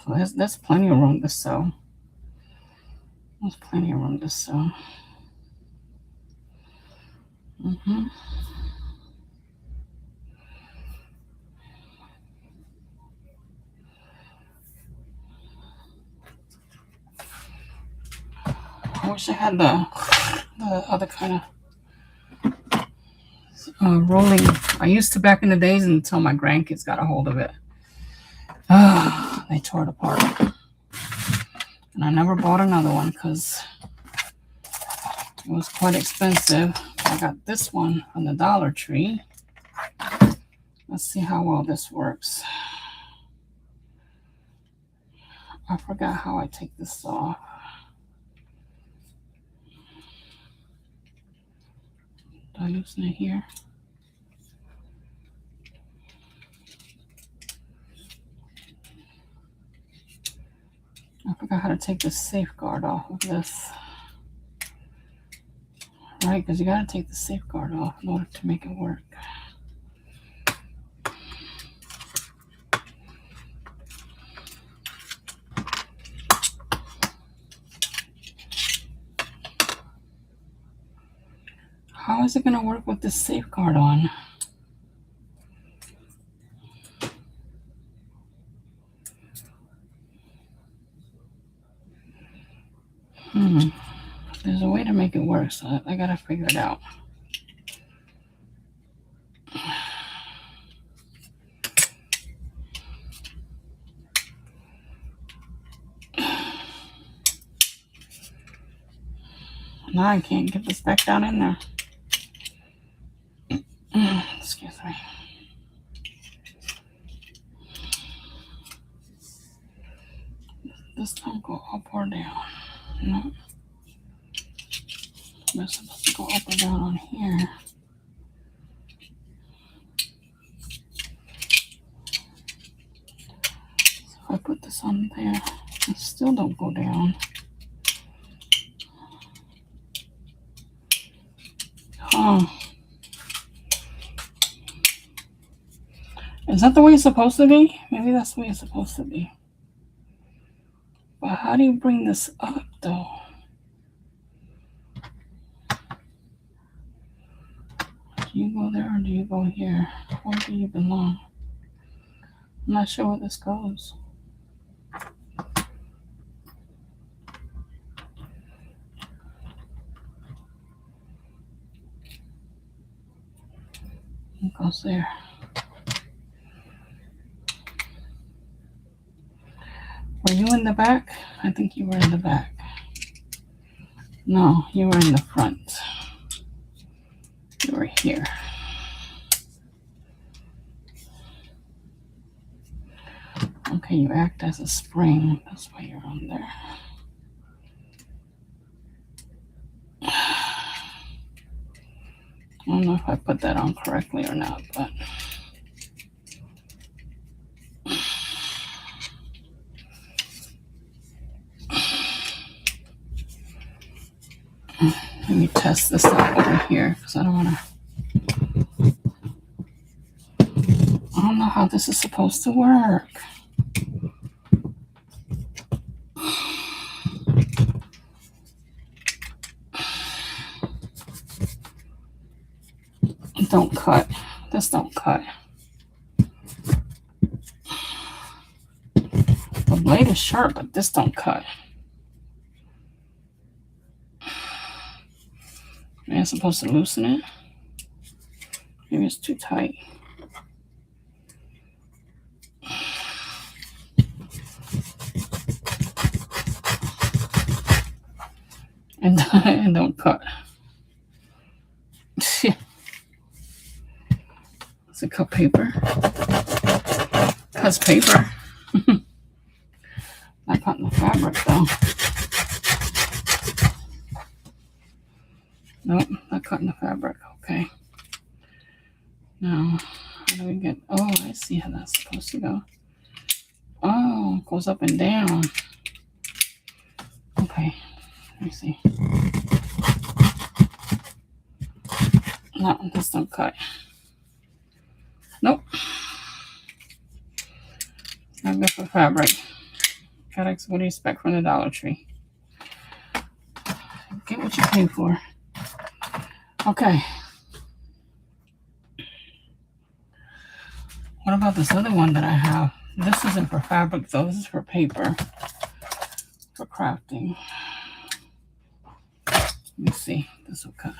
So there's plenty of room to sew. There's plenty of room to sew. I wish I had the other kind of rolling. I used to back in the days until my grandkids got a hold of it. They tore it apart. And I never bought another one because it was quite expensive. I got this one from the Dollar Tree. Let's see how well this works. I forgot how I take this off. I loosen it here? I forgot how to take the safeguard off of this. Right, because you got to take the safeguard off in order to make it work. How is it going to work with this safeguard on? There's a way to make it work, so I got to figure it out. Now I can't get this back down in there. Excuse me. This don't go up or down. No. It's supposed to go up or down on here. So if I put this on there, it still don't go down. Oh. Is that the way it's supposed to be? Maybe that's the way it's supposed to be. But how do you bring this up, though? Do you go there or do you go here? Where do you belong? I'm not sure where this goes. It goes there. Were you in the back? I think you were in the back. No, you were in the front. You were here. Okay, you act as a spring. That's why you're on there. I don't know if I put that on correctly or not, but let me test this out over here because I don't know how this is supposed to work. Don't cut. This don't cut. The blade is sharp, but this don't cut. Am I supposed to loosen it? Maybe it's too tight. And don't cut. Does it cut paper? Cuts paper. Not cutting the fabric though. Nope, not cutting the fabric. Okay. Now, how do we get? Oh, I see how that's supposed to go. Oh, it goes up and down. Okay, let me see. No, this don't cut. Nope. Not good for fabric. What do you expect from the Dollar Tree? Get what you pay for. Okay. What about this other one that I have? This isn't for fabric though. This is for paper. For crafting. Let me see. This will cut.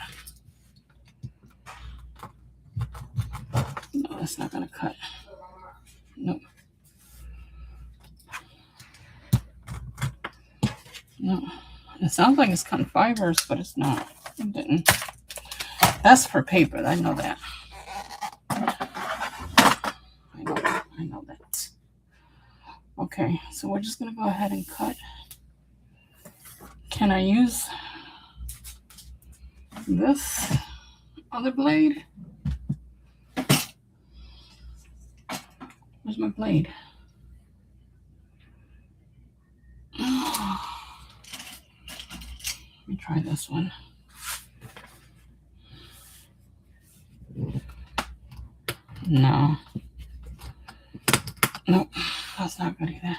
No, that's not going to cut. Nope. No. It sounds like it's cutting fibers, but it's not. It didn't. That's for paper. I know that. I know that. Okay, so we're just going to go ahead and cut. Can I use this other blade? Where's my blade? Let me try this one. No. Nope. That's not good either.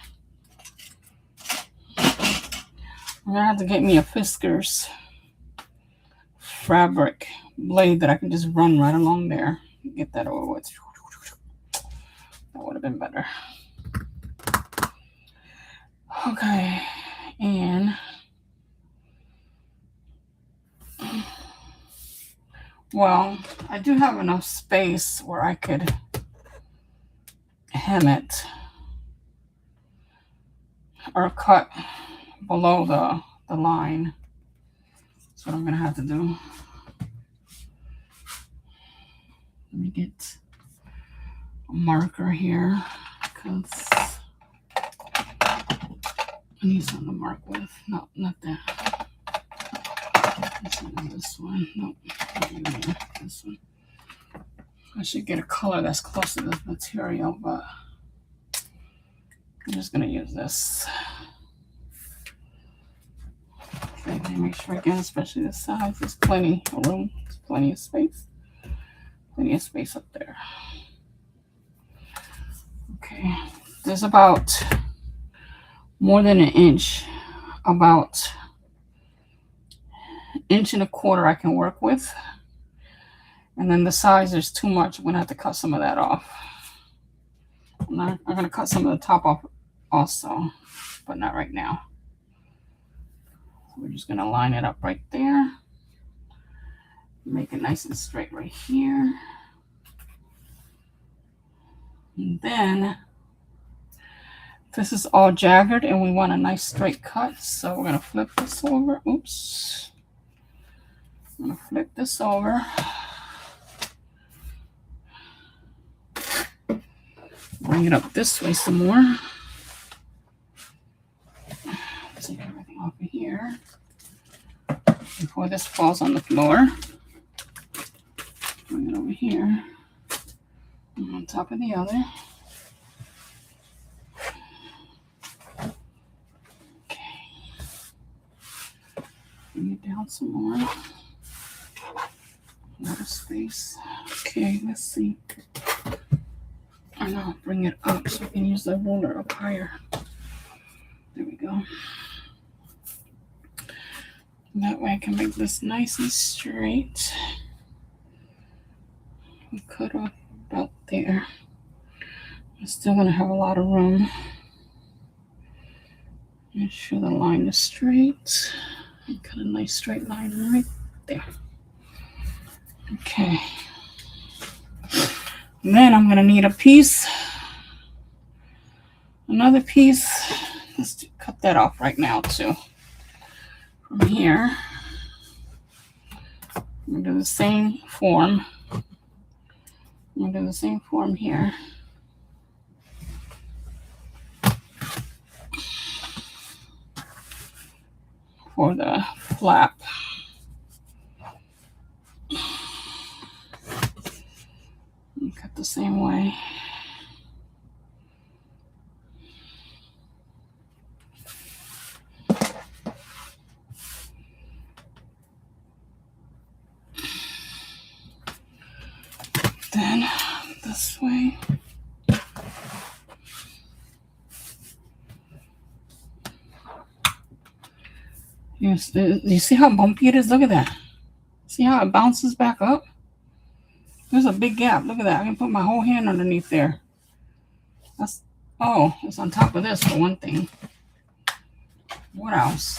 I'm gonna have to get me a Fiskars fabric blade that I can just run right along there. Get that over with. That would have been better. Okay, and well, I do have enough space where I could hem it or cut below the line. That's what I'm gonna have to do. Let me get a marker here because I need something to mark with. No, not that. This one. Nope. This one. I should get a color that's close to this material, but I'm just gonna use this. Okay, let me make sure again, especially this size. There's plenty of room. There's plenty of space. Plenty of space up there. Okay. There's about more than an inch. About inch and a quarter I can work with. And then the size is too much. I'm gonna have to cut some of that off. I'm gonna cut some of the top off also, but not right now. So we're just gonna line it up right there. Make it nice and straight right here. And then this is all jagged and we want a nice straight cut. So we're gonna flip this over. Oops. I'm gonna flip this over. Bring it up this way some more. Take everything off of here before this falls on the floor. Bring it over here and on top of the other. Okay. Bring it down some more. A lot of space. Okay, let's see. I know, bring it up so we can use the ruler up higher. There we go. And that way I can make this nice and straight. And cut off about there. I'm still going to have a lot of room. Make sure the line is straight. And cut a nice straight line right there. Okay. And then I'm going to need a piece. Another piece. Let's cut that off right now too. From here. I'm going to do the same form. I'm going to do the same form here. For the flap. And cut the same way. Then this way. Yes, you see how bumpy it is? Look at that. See how it bounces back up? There's a big gap. Look at that. I can put my whole hand underneath there. That's, oh, it's on top of this for one thing. What else?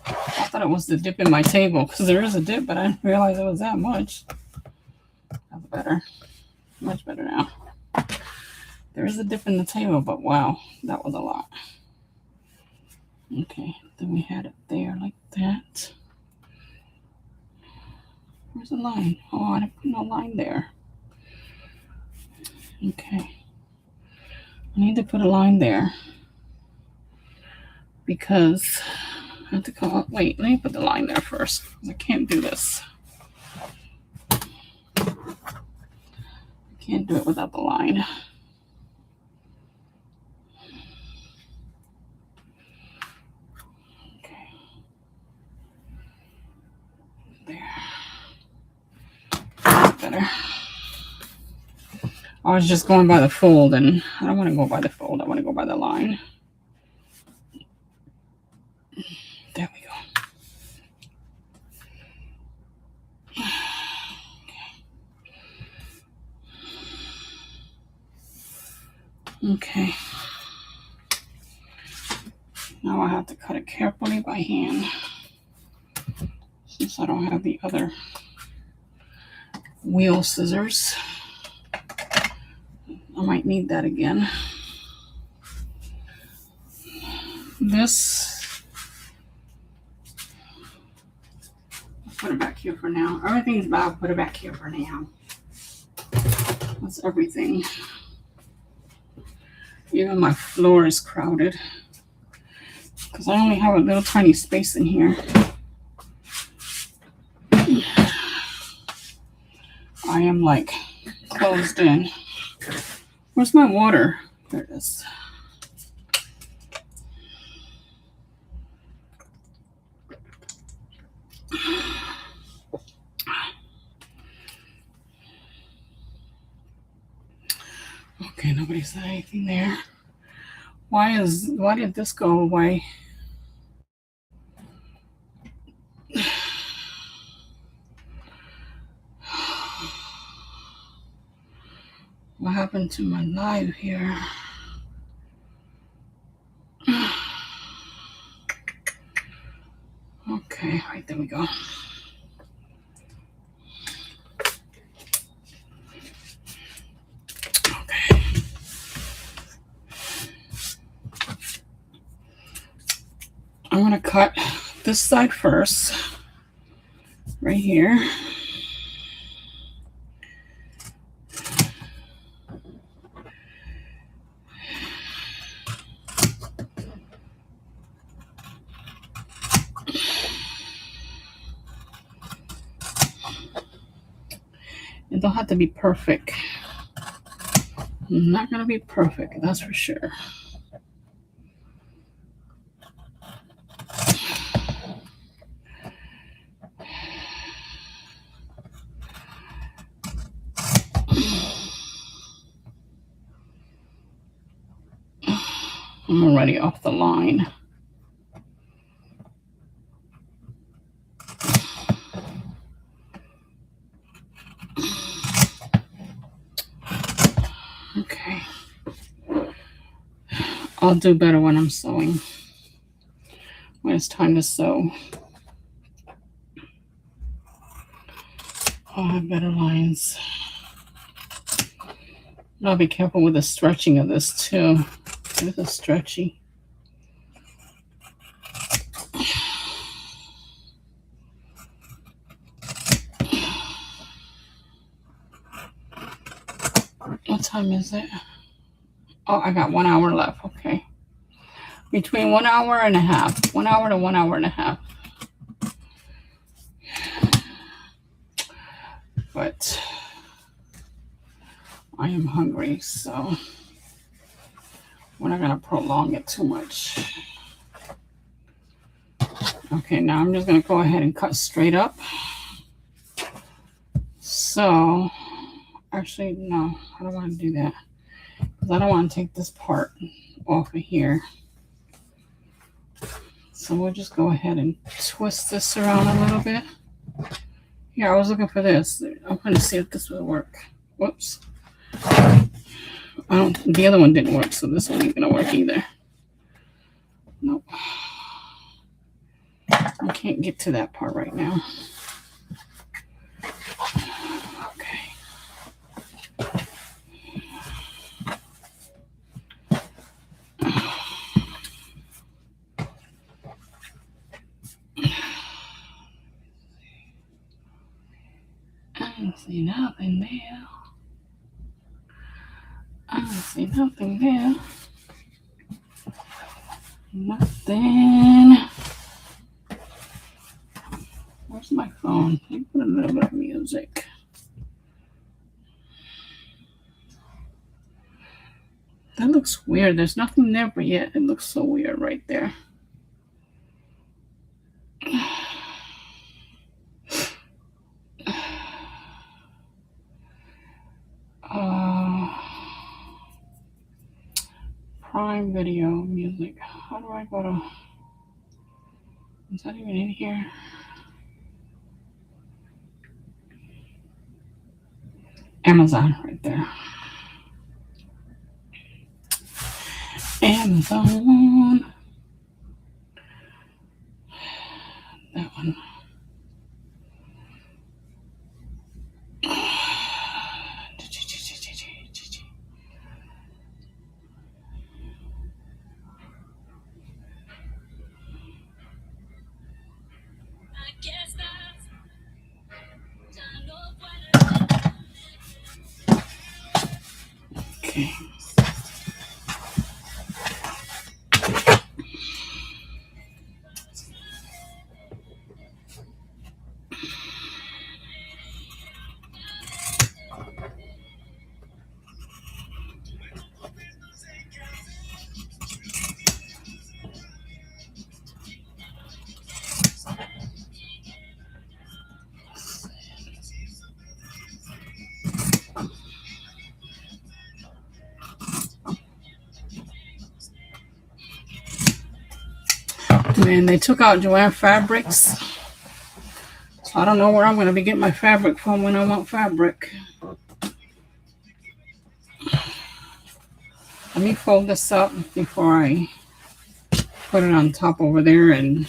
I thought it was the dip in my table because there is a dip, but I didn't realize it was that much. That's better. Much better now. There is a dip in the table, but wow, that was a lot. Okay, then we had it there like that. Where's the line? Oh, I didn't put no line there. Okay. I need to put a line there because I have to come up. Wait, let me put the line there first because I can't do this. Can't do it without the line. Okay. There. That's better. I was just going by the fold, and I don't want to go by the fold. I want to go by the line. There we go. Okay. Now I have to cut it carefully by hand, since I don't have the other wheel scissors. I might need that again. This, I'll put it back here for now. Everything's back. I'll put it back here for now. That's everything. Even my floor is crowded because I only have a little tiny space in here. I am like closed in. Where's my water? There it is. Okay, nobody said anything there. Why did this go away? What happened to my live here? Okay, right, there we go. Okay. I'm gonna cut this side first, right here. It don't have to be perfect. Not gonna be perfect, that's for sure. I'm already off the line. Okay. I'll do better when I'm sewing. When it's time to sew, I'll have better lines. I'll be careful with the stretching of this too. This is stretchy. What time is it? Oh, I got 1 hour left. Okay. Between 1 hour and a half. 1 hour to 1 hour and a half. But I am hungry, so we're not going to prolong it too much. Okay, now I'm just going to go ahead and cut straight up. So, actually, no, I don't want to do that. Because I don't want to take this part off of here. So we'll just go ahead and twist this around a little bit. Here, I was looking for this. I'm going to see if this will work. Whoops. The other one didn't work, so this one ain't going to work either. Nope. I can't get to that part right now. Okay. I don't see nothing there. I don't see nothing there. Nothing. Where's my phone? Let me put a little bit of music. That looks weird. There's nothing there, but yet it looks so weird right there. Prime Video music. How do I go to? Is that even in here? Amazon right there. Amazon. That one. Okay. Man, they took out Joanne Fabrics. So I don't know where I'm going to be getting my fabric from when I want fabric. Let me fold this up before I put it on top over there and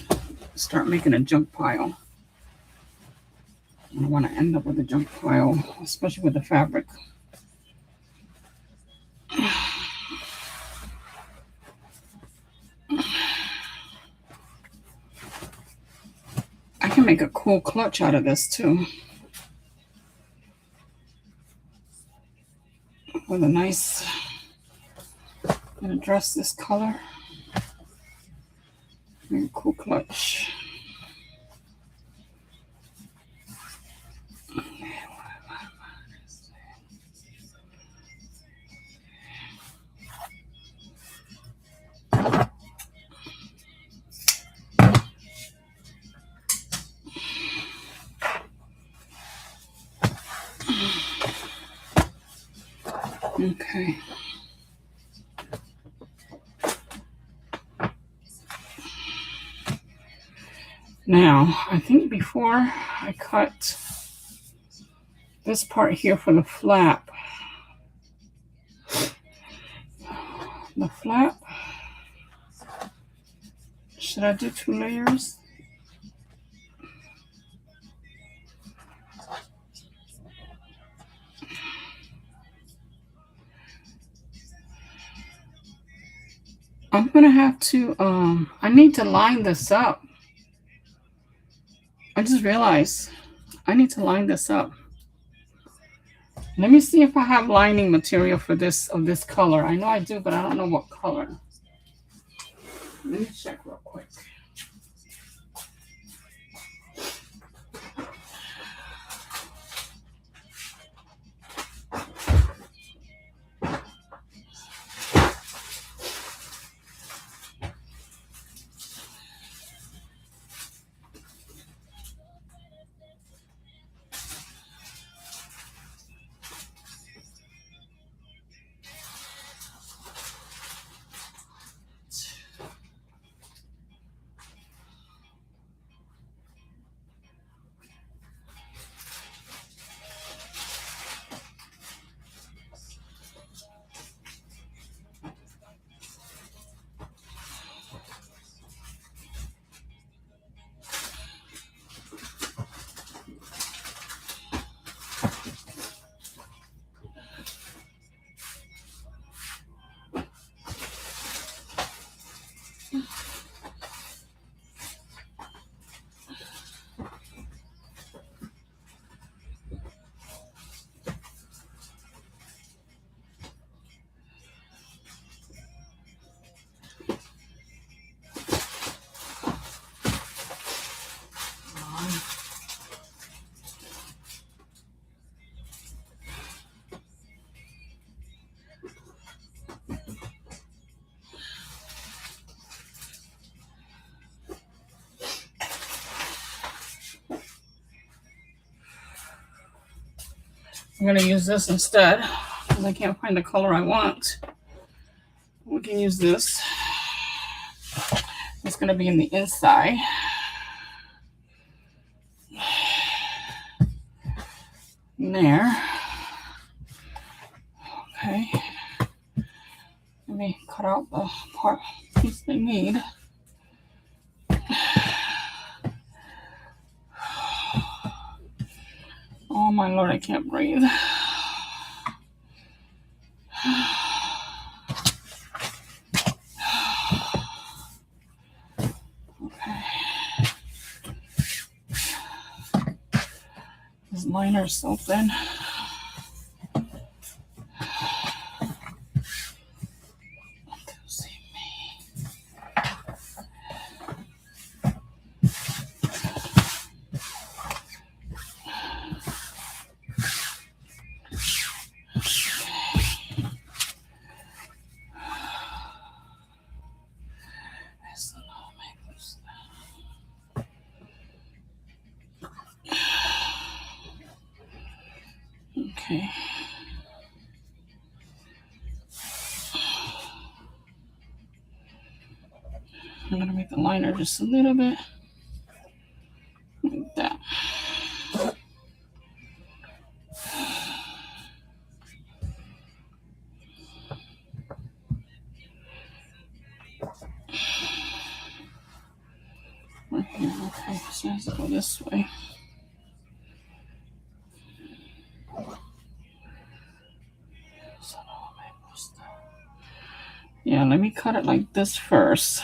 start making a junk pile. I don't want to end up with a junk pile, especially with the fabric. I can make a cool clutch out of this too. With a nice, I'm gonna dress this color. Make a cool clutch. Okay. Now, I think before I cut this part here for the flap, should I do 2 layers? I'm gonna have to, I need to line this up. I just realized I need to line this up. Let me see if I have lining material for this, of this color. I know I do, but I don't know what color. Let me check real quick. I'm going to use this instead because I can't find the color I want. We can use this. It's going to be in the inside. There. Okay. Let me cut out the piece they need. Oh my Lord, I can't breathe. Okay. This liner is so thin. Okay. I'm going to make the liner just a little bit like that. Right here. Okay, so it has to go this way. Yeah, let me cut it like this first.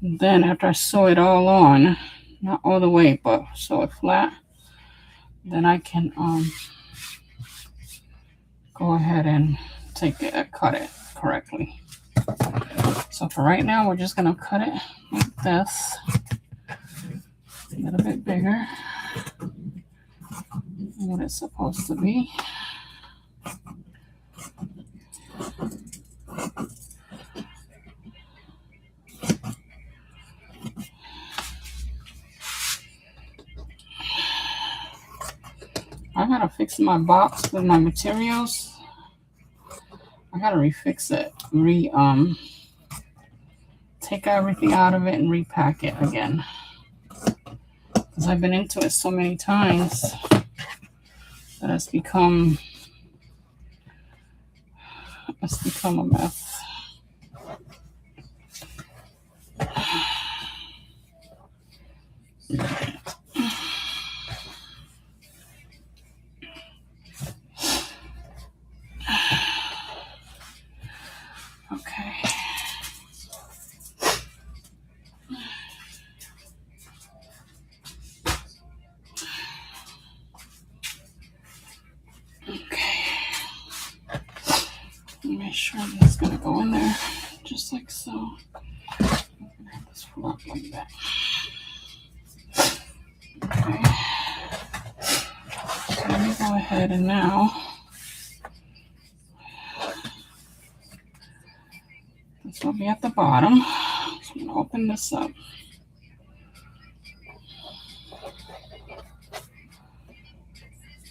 Then after I sew it all on, not all the way, but sew it flat, then I can go ahead and cut it correctly. So for right now, we're just gonna cut it like this, a little bit bigger than what it's supposed to be. I gotta fix my box with my materials. I gotta refix it, take everything out of it and repack it again. Because I've been into it so many times that it's become a mess. Okay. Make sure that's gonna go in there just like so. I'm gonna have this flop like that. Okay. So let me go ahead and now this will be at the bottom. So I'm gonna open this up.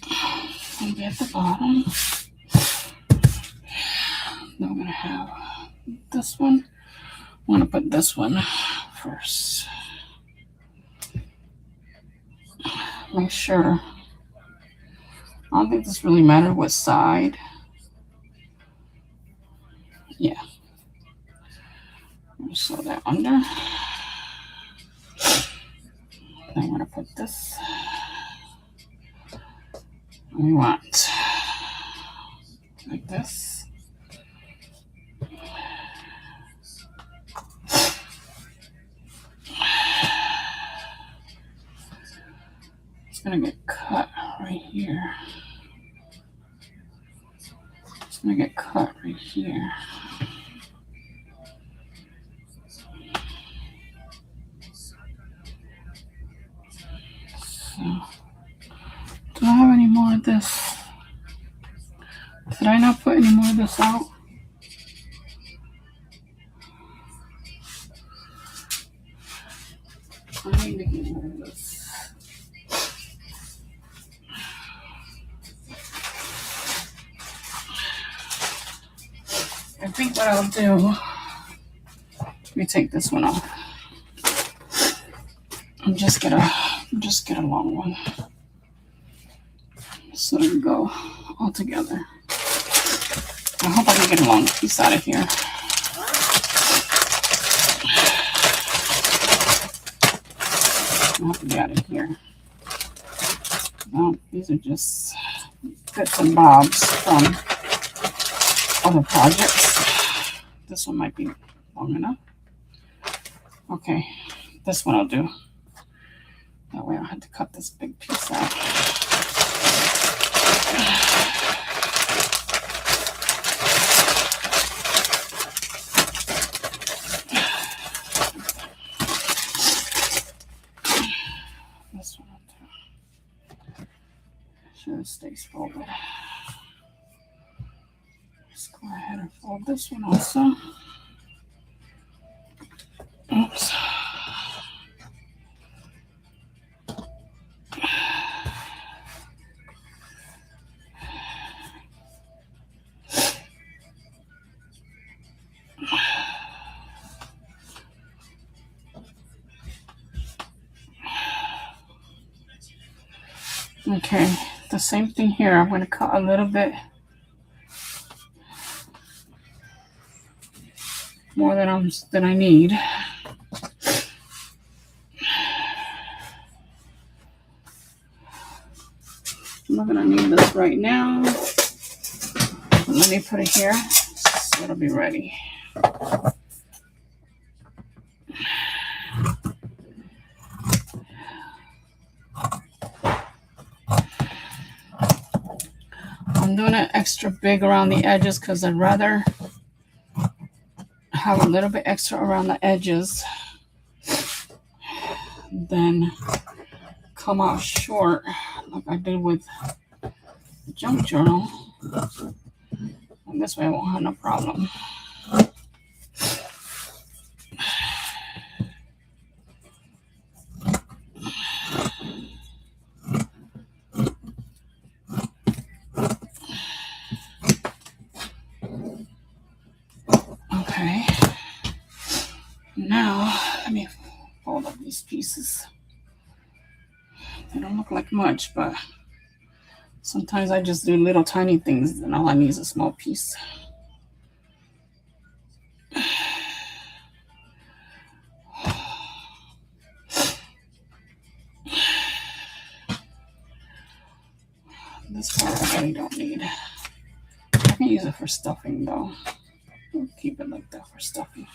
It's gonna be at the bottom. Then I'm gonna have this one. I'm gonna put this one first. Make sure. I don't think this really matters what side. Yeah. I'm gonna sew that under. Then I'm gonna put this. We want like this. It's gonna get cut right here. It's gonna get cut right here. So, do I have any more of this? Did I not put any more of this out? I need to get more of this. think what I'll do, let me take this one off and just get a long one so it can go all together. I hope I can get a long piece out of here. I have to get out of here. No, these are just bits and bobs from other projects. This one might be long enough. Okay, this one I'll do. That way I don't have to cut this big piece out. This one I'll do. Sure it stays folded. Let's go ahead and fold this one also. Oops. Okay, the same thing here. I'm going to cut a little bit more than I need. I'm not going to need this right now. Let me put it here so it'll be ready. I'm doing it extra big around the edges because I'd rather have a little bit extra around the edges than come out short like I did with the junk journal. And this way I won't have no problem. Okay, now let me fold up these pieces. They don't look like much, but sometimes I just do little tiny things and all I need is a small piece. This part I really don't need. I can use it for stuffing though. We'll keep it like that for stuffing.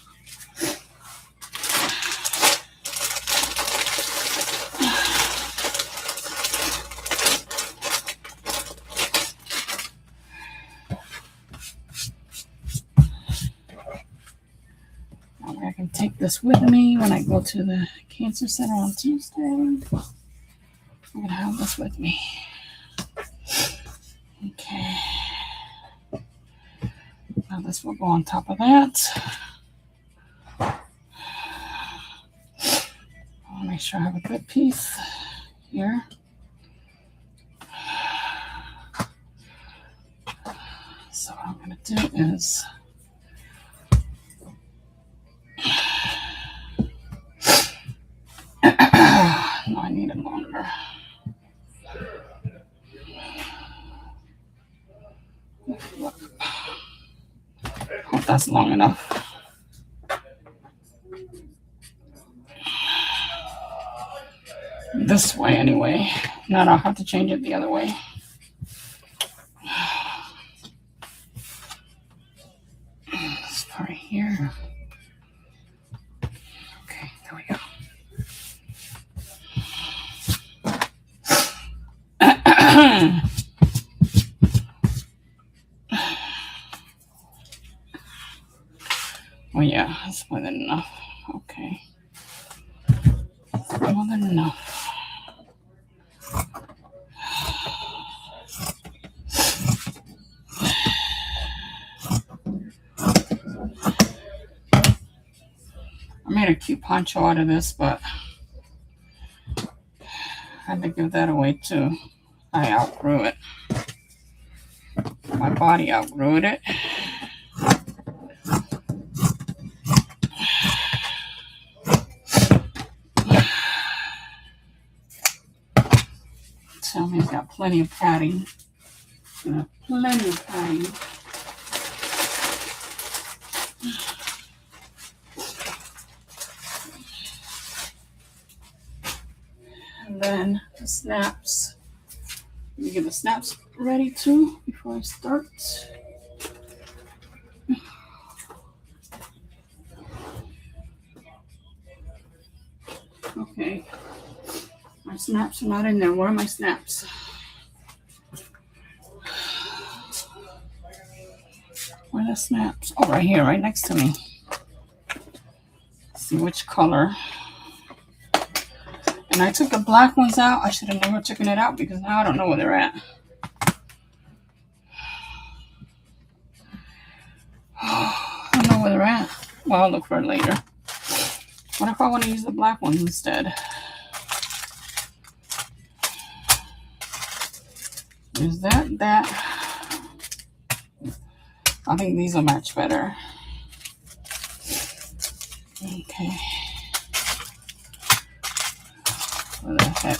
That way I can take this with me when I go to the cancer center on Tuesday. I'm gonna have this with me. Okay. Now this will go on top of that. I'll make sure I have a good piece here. So what I'm going to do is no, I need it longer. Hope that's long enough. This way anyway. Now I'll have to change it the other way. This part here. Okay, there we go. Oh yeah, that's more than enough. Okay. More than enough. I made a cute poncho out of this, but I had to give that away too. I outgrew it. My body outgrew it. tell me it's got plenty of padding. Plenty of padding. And then the snaps. Let me get the snaps ready too before I start. Okay. My snaps are not in there. Where are my snaps? Where are the snaps? Oh, right here, right next to me. Let's see which color. And I took the black ones out. I should have never taken it out because now I don't know where they're at. I don't know where they're at. Well, I'll look for it later. What if I want to use the black ones instead? Is that? I think these will match better. Okay. What the heck?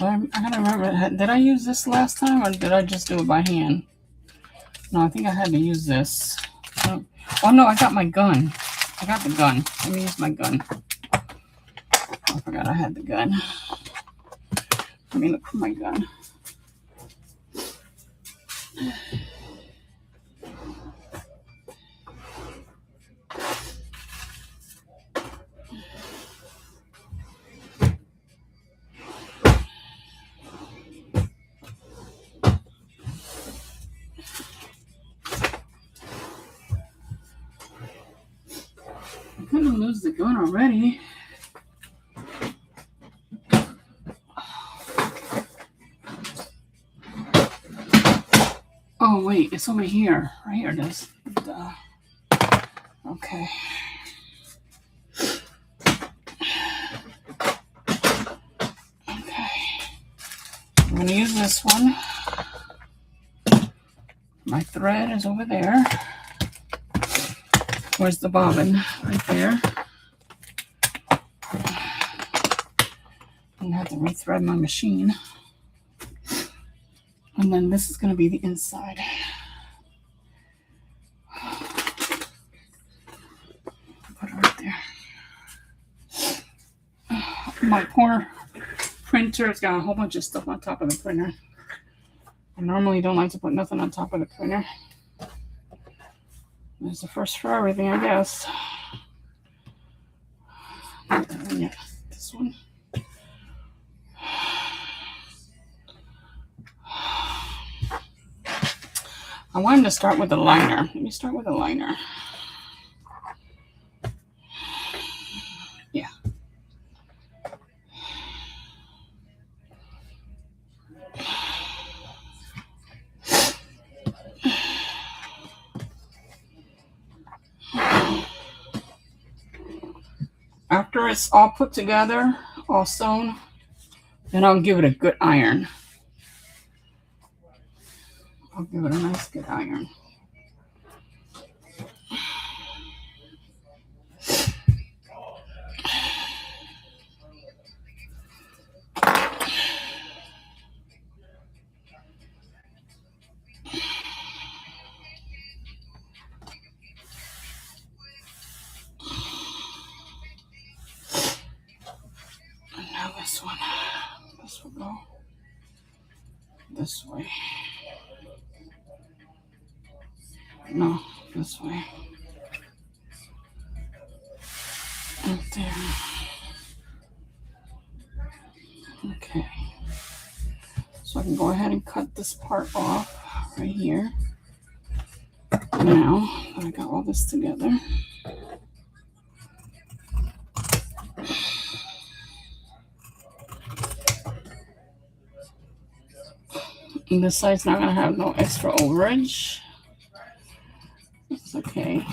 I gotta remember, did I use this last time or did I just do it by hand? No, I think I had to use this. Oh no, I got my gun. I got the gun. Let me use my gun. I forgot I had the gun. Let me look for my gun. I'm gonna lose the gun already. Oh wait, it's over here. Right here it is. Okay. Okay. I'm gonna use this one. My thread is over there. Where's the bobbin? Right there. I'm gonna have to rethread my machine. And then this is gonna be the inside. Put it right there. My poor printer has got a whole bunch of stuff on top of the printer. I normally don't like to put nothing on top of the printer. It's the first for everything, I guess. Yeah, this one. I wanted to start with the liner. Let me start with the liner. Yeah. After it's all put together, all sewn, then I'll give it a good iron. I'll give it a nice good iron. And now this one. This will go this way. No, this way. Right there. Okay. So I can go ahead and cut this part off right here. Now that I got all this together. And this side's not going to have no extra overage. It's okay.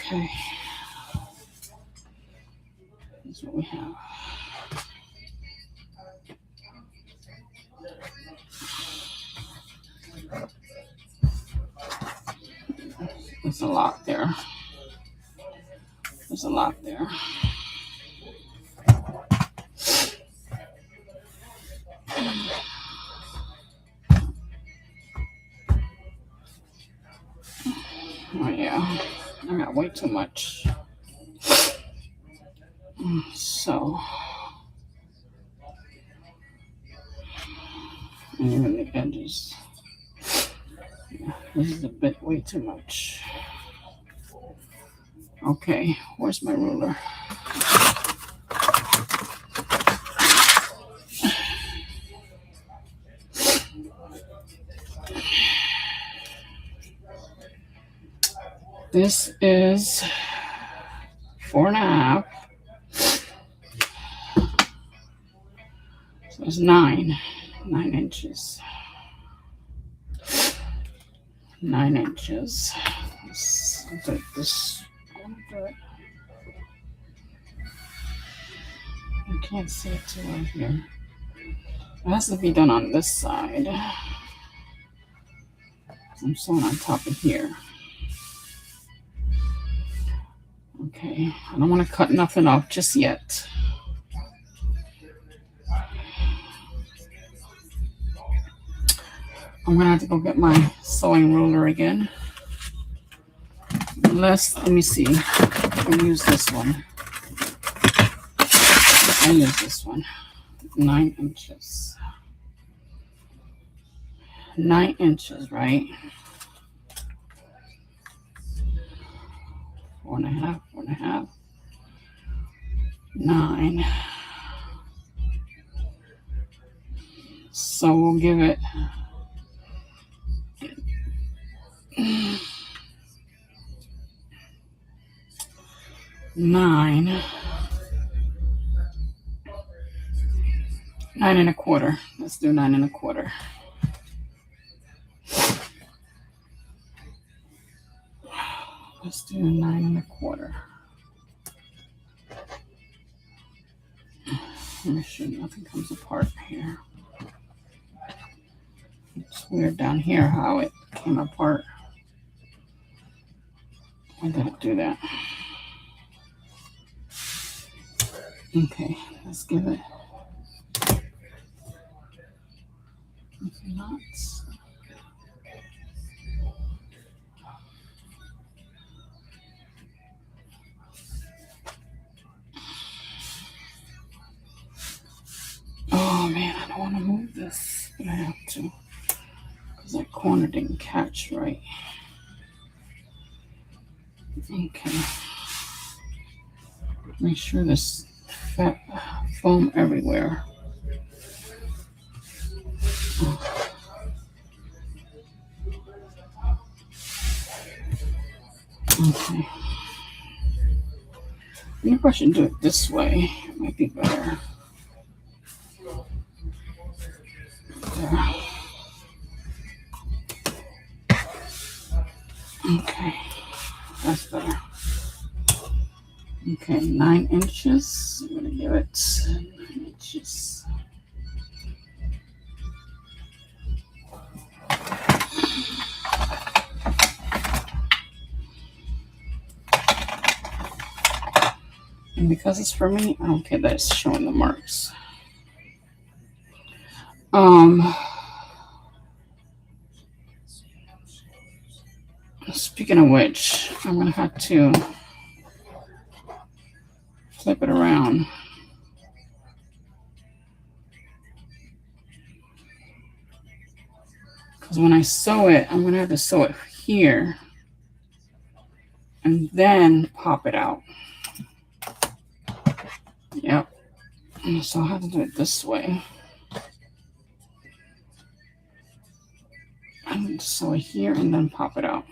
Okay. That's what we have. There's a lot there. There's a lot there. Oh yeah, I got way too much. So, and even the edges. Yeah, this is a bit way too much. Okay, where's my ruler? This is 4.5. So it's 9 inches. 9 inches. Let's do this. I can't see it too well here. It has to be done on this side. I'm sewing on top of here. Okay, I don't want to cut nothing off just yet. I'm gonna have to go get my sewing ruler again. Let me see. I'll use this one. I use this one. 9 inches. 9 inches, right? 4.5, 4.5. 9. So we'll give it 9. 9.25. Let's do 9.25. Let's do 9.25. Make sure nothing comes apart here. It's weird down here how it came apart. Why did it do that? Okay, let's give it knots. Oh man, I don't want to move this, but I have to because that corner didn't catch right. Okay. Make sure there's fat foam everywhere. Okay. Maybe I should do it this way. It might be better. There. Okay. That's better. Okay, 9 inches. I'm gonna give it 9 inches. And because it's for me, I don't care that it's showing the marks. Speaking of which, I'm gonna have to flip it around. Because when I sew it, I'm gonna have to sew it here and then pop it out. Yep. So I'll have to do it this way. I need to sew it here and then pop it out.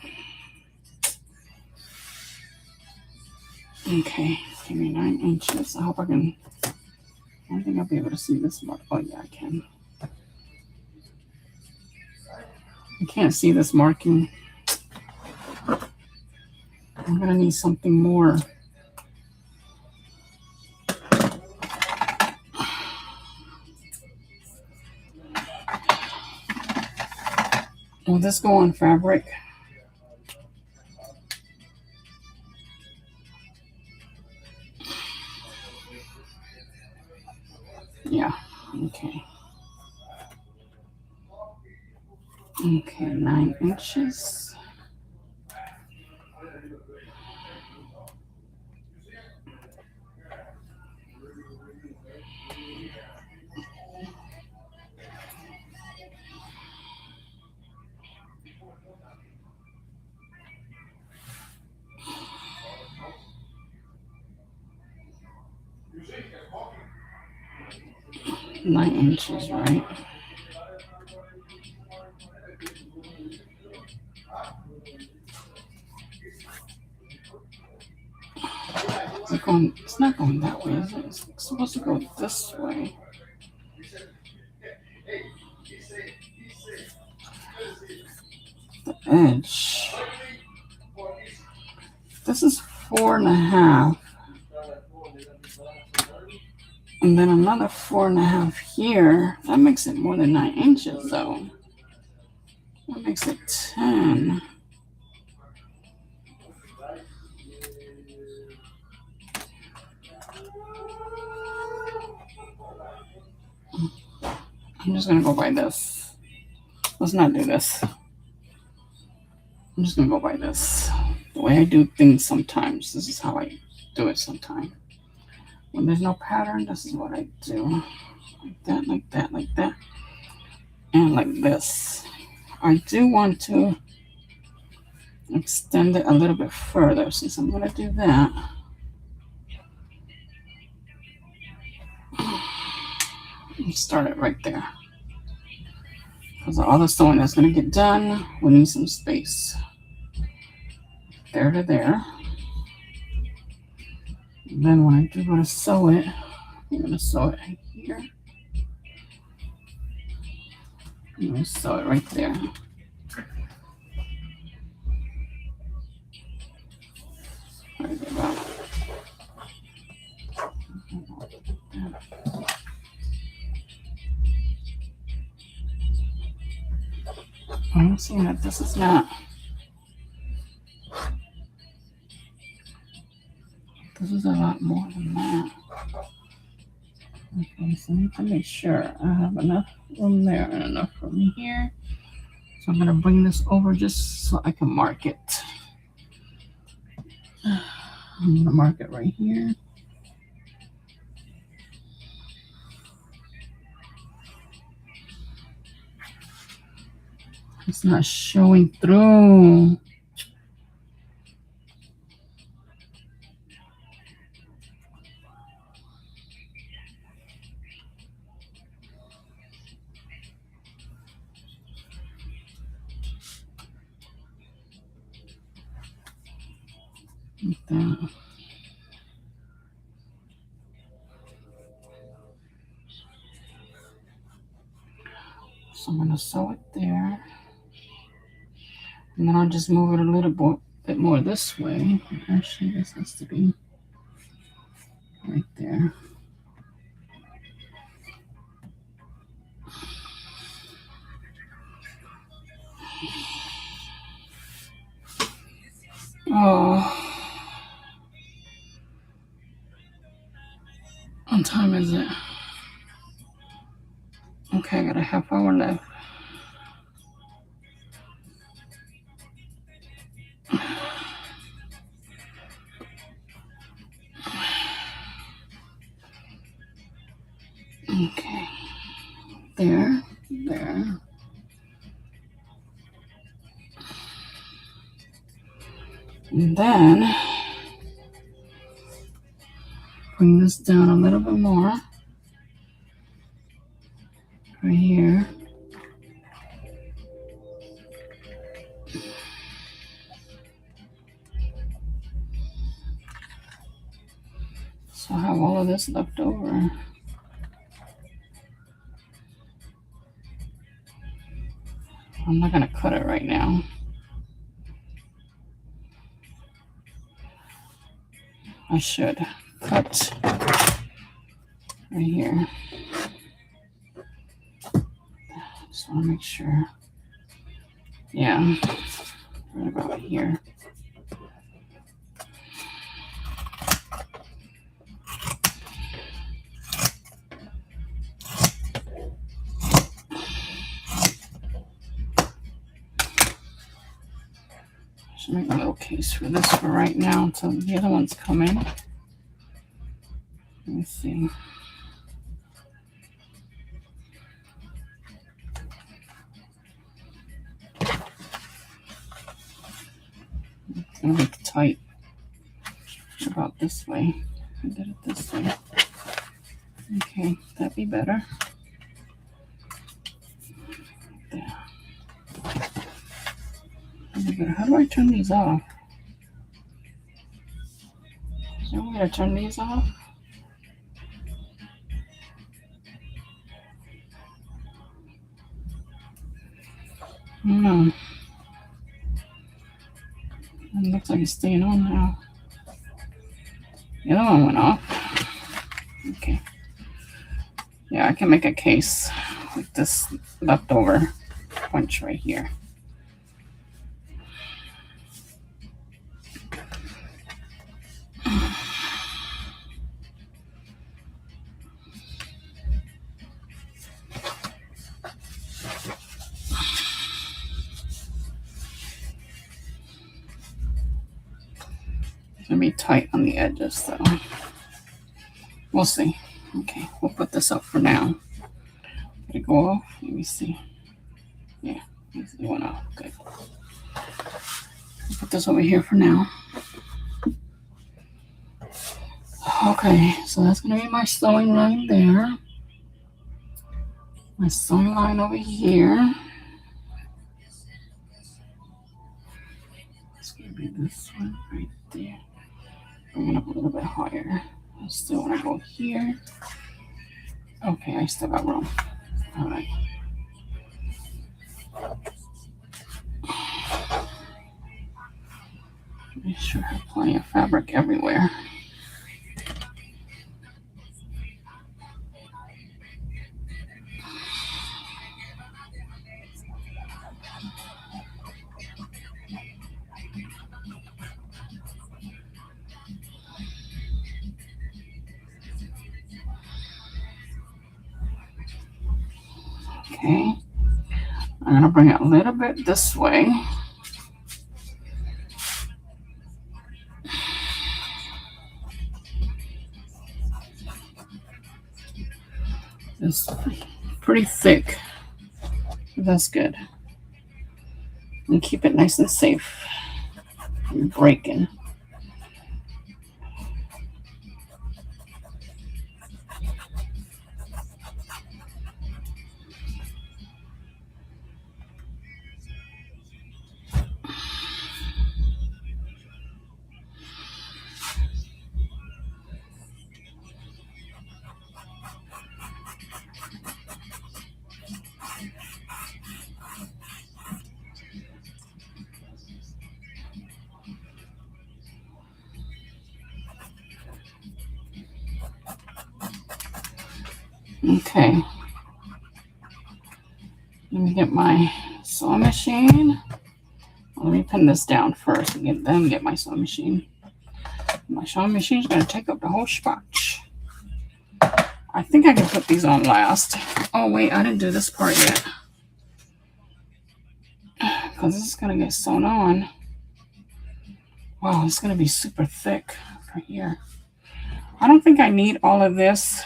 Okay, give me 9 inches. I hope I can. I don't think I'll be able to see this mark. Oh yeah, I can. I can't see this marking. I'm gonna need something more. Will this go on fabric? Yeah, okay. Okay, 9 inches. Nine inches, right? It's not going that way, is it? It's supposed to go this way. The edge. This is 4.5. And then another 4.5 here. That makes it more than 9 inches, though. That makes it 10. I'm just going to go by this. Let's not do this. I'm just going to go by this. The way I do things sometimes. This is how I do it sometimes. When there's no pattern, this is what I do. Like that, like that, like that. And like this. I do want to extend it a little bit further since I'm going to do that. Start it right there. Because all the sewing that's going to get done, we need some space. There to there. And then when I do go to sew it, I'm going to sew it here. I'm going to sew it right there. Right about. I'm seeing that this is not. This is a lot more than that. Okay, so I need to make sure I have enough room there and enough room here. So I'm going to bring this over just so I can mark it. I'm going to mark it right here. It's not showing through. Like that. So I'm going to sew it there. And then I'll just move it a little bit more this way. Actually, this has to be right there. Oh. What time is it? Okay, I got a half hour left. Okay. There. And then bring this down a little bit more. Right here. So I have all of this left over. I'm not going to cut it right now. I should cut right here. Just want to make sure. Yeah, right about here. Should make a little case for this for right now until the other ones come in. Let me see. It's gonna make it tight. About this way. I did it this way. Okay, that'd be better. There. That'd be better. How do I turn these off? Is there a way to turn these off? No. It looks like it's staying on now. The other one went off. Okay. Yeah, I can make a case with this leftover punch right here. It's gonna be tight on the edges, so we'll see. Okay, we'll put this up for now. Did it go off? Let me see. Yeah, it went off. Good. I'll put this over here for now. Okay, so that's gonna be my sewing line there. My sewing line over here. It's gonna be this one right there. Bring it up a little bit higher. I still want to go here. Okay, I still got room. All right. Make sure I have plenty of fabric everywhere. Okay, I'm going to bring it a little bit this way. It's pretty thick. That's good. And keep it nice and safe from breaking. Okay, let me get my sewing machine. Let me pin this down first and then get my sewing machine. My sewing machine is going to take up the whole spot. I think I can put these on last. Oh wait, I didn't do this part yet. Because this is going to get sewn on. Wow, it's going to be super thick for here. I don't think I need all of this.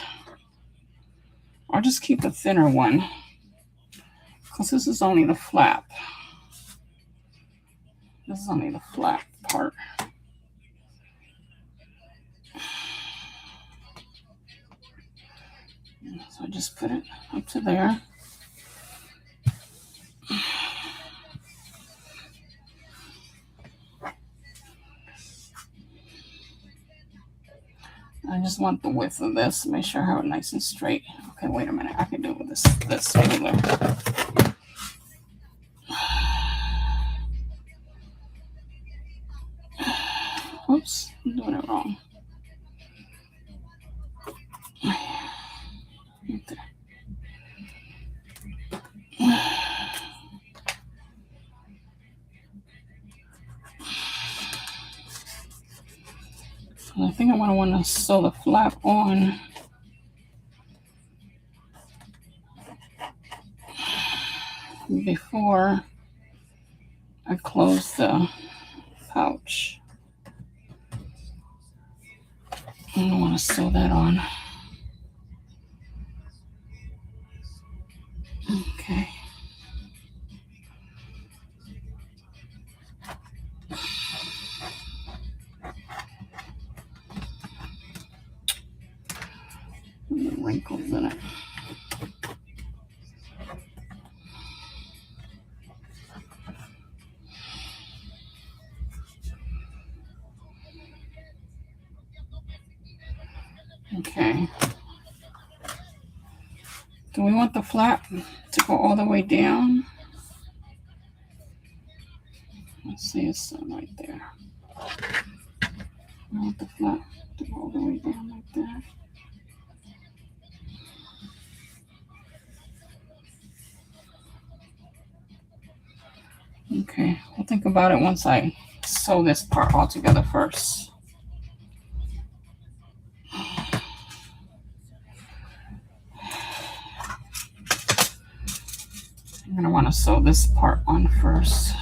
I'll just keep the thinner one. Because this is only the flap. This is only the flap part. So I just put it up to there. I just want the width of this to make sure I have it nice and straight. Okay, wait a minute. I can do it with this ruler. Oops, I'm doing it wrong. I think I'm going to want to sew the flap on before I close the pouch. I don't want to sew that on. Okay. Wrinkles in it. Okay. Do we want the flap to go all the way down? Let's see, it's right there. I want the flap to go all the way down like that. Okay, we'll think about it once I sew this part all together first. I'm going to want to sew this part on first.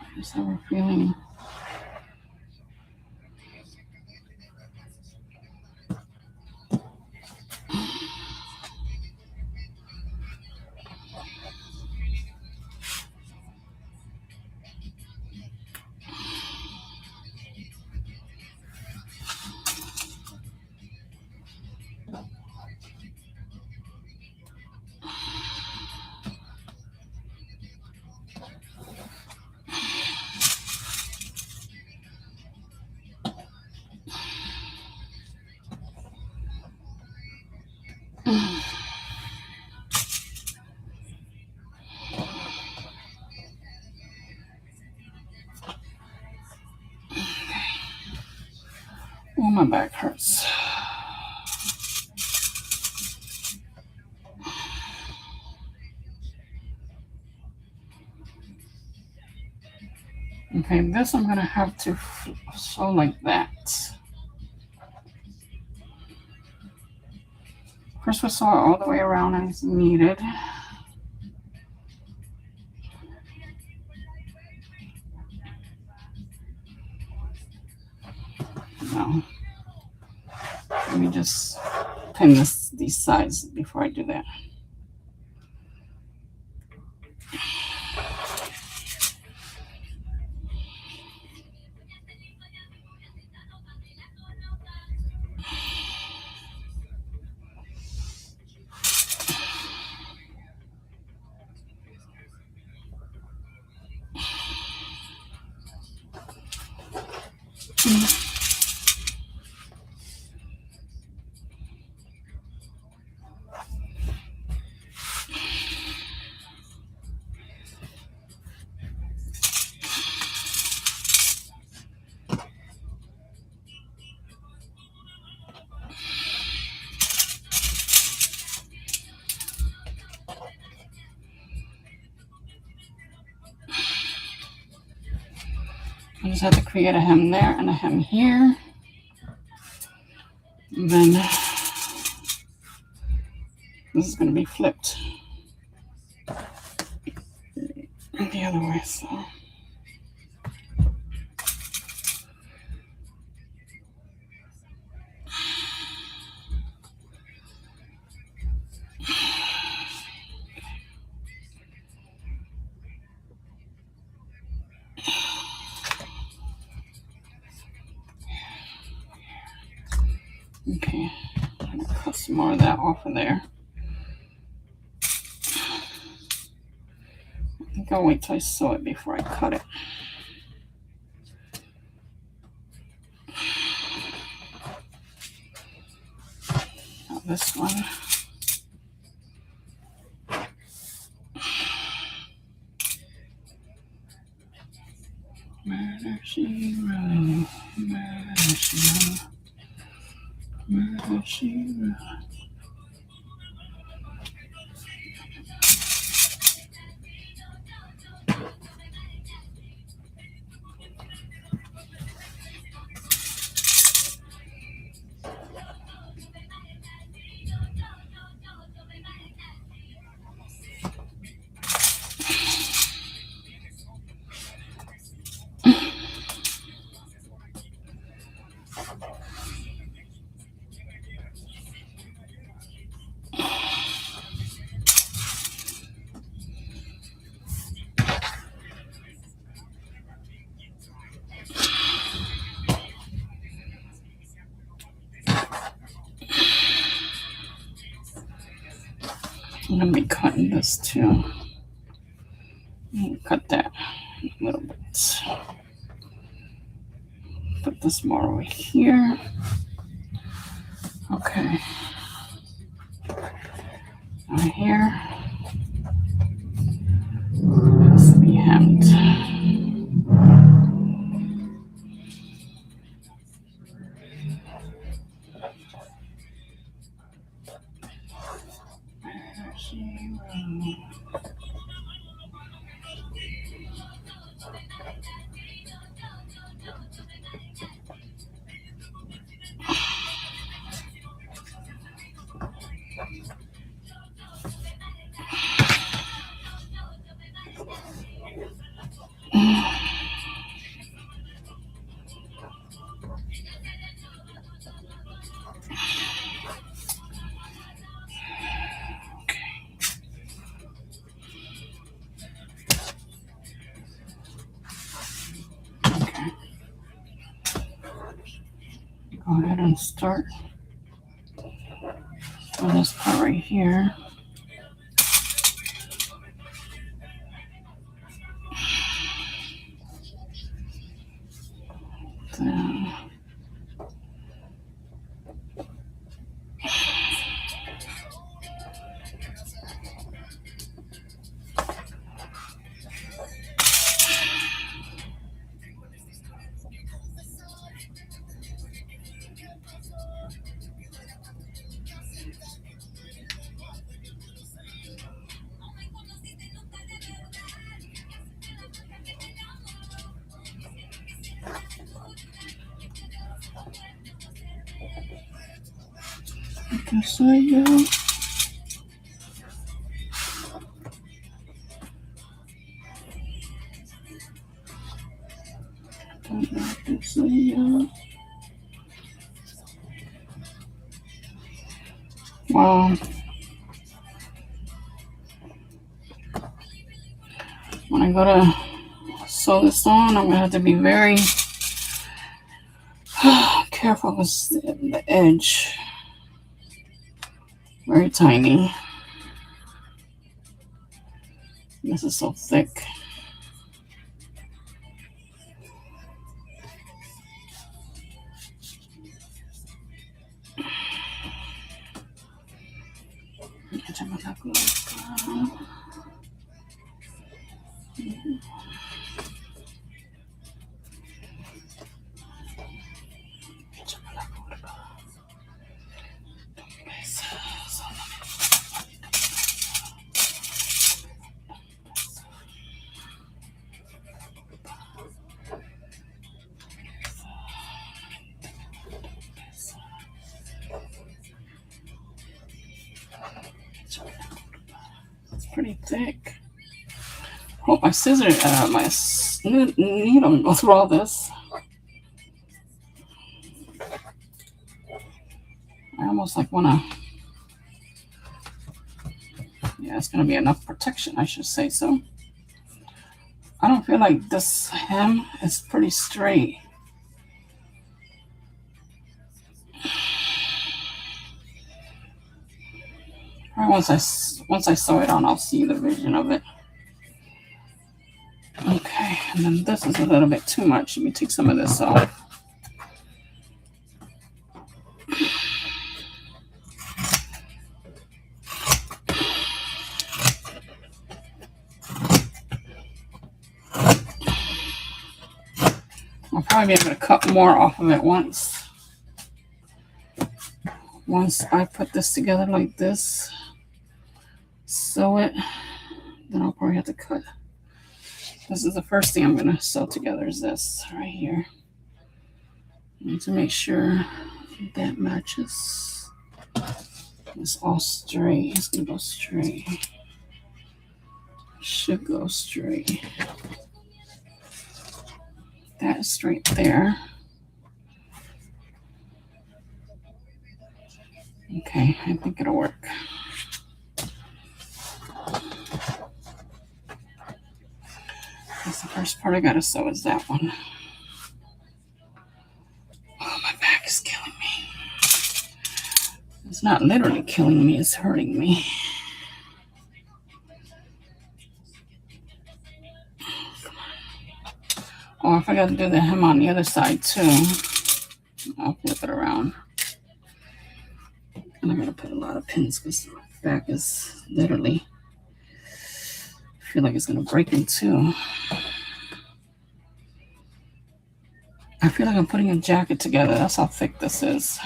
I just have a feeling. Oh, my back hurts. Okay, this I'm going to have to sew like that. First we'll sew it all the way around as needed. No. Let me just pin these sides before I do that. I just have to create a hem there and a hem here. And then this is going to be flipped the other way. So okay, I'm going to cut some more of that off of there. I think I'll wait till I sew it before I cut it. Now this one. I'm going to be cutting this too. Cut that a little bit. Put this more over here. Okay. Right here. This will be hemmed. Go ahead and start on this part right here. Then que soy yo. Que soy yo. Wow. When I go to sew this on, I'm going to have to be very careful with the edge. Very tiny. This is so thick. It's pretty thick. Hope my scissors, my needle go through all this. I almost like want to. Yeah, it's going to be enough protection, I should say so. I don't feel like this hem is pretty straight. Or once I sew it on, I'll see the vision of it. Okay, and then this is a little bit too much. Let me take some of this off. I'll probably be able to cut more off of it once once I put this together like this, sew it, then I'll probably have to cut. This is the first thing I'm going to sew together is this right here. I need to make sure that matches. It's all straight. It's going to go straight. Should go straight. That is straight there. Okay, I think it'll work. That's the first part I gotta sew is that one. Oh, my back is killing me. It's not literally killing me, it's hurting me. Oh, I forgot to do the hem on the other side too. I'll flip it around. And I'm gonna put a lot of pins because my back is literally, I feel like it's gonna break in two. I feel like I'm putting a jacket together. That's how thick this is.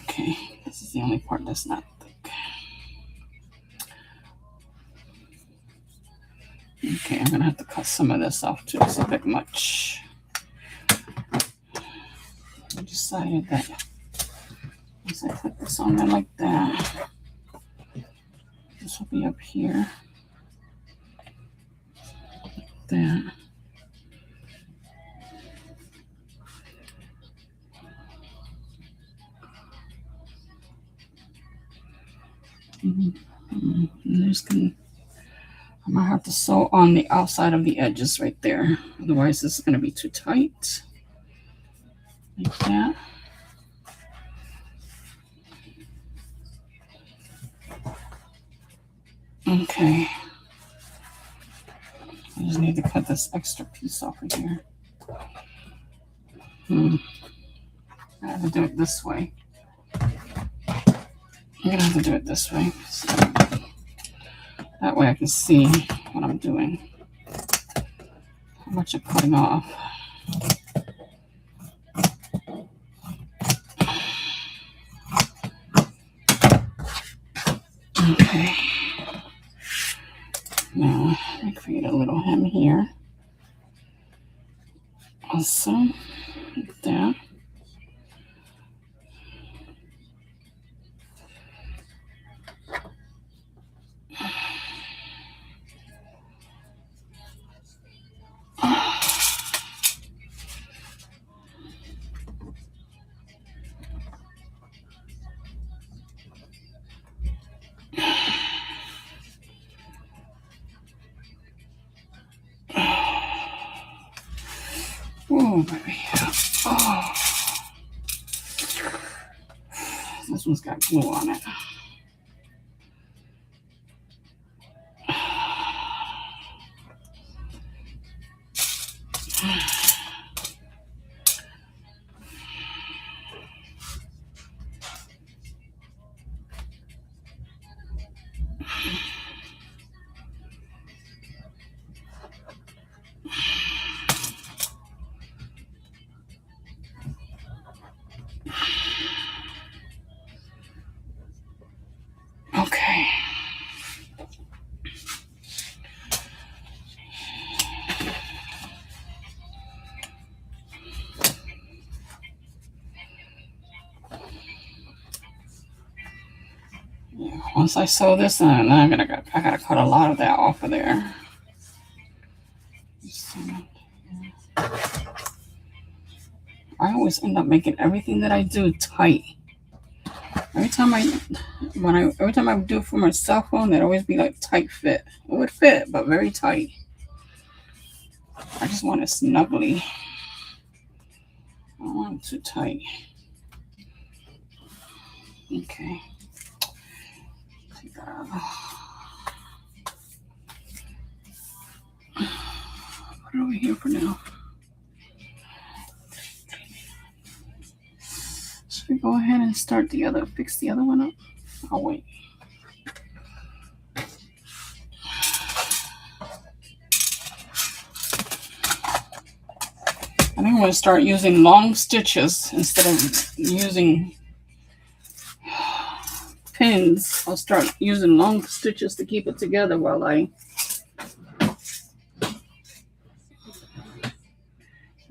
Okay, this is the only part that's not thick. Okay, I'm gonna have to cut some of this off too. It's a bit much. I decided that once I put this on there like that, this will be up here. Like that. I might have to sew on the outside of the edges right there. Otherwise, this is going to be too tight. Like that. Okay. I just need to cut this extra piece off of here. I have to do it this way. I'm going to have to do it this way. So that way I can see what I'm doing. How much I'm cutting off. Okay. Now, I create a little hem here. Also, like that. Oh, baby. Oh. This one's got glue on it. Okay. Yeah, once I sew this in, then I gotta cut a lot of that off of there. I always end up making everything that I do tight. Every time I do it for my cell phone, it'd always be like tight fit. It would fit, but very tight. I just want it snuggly. I don't want it too tight. Okay. Take that out. Put it over here for now. Should we go ahead and fix the other one up? I'll wait. I think I'm going to start using long stitches instead of using pins. I'll start using long stitches to keep it together while I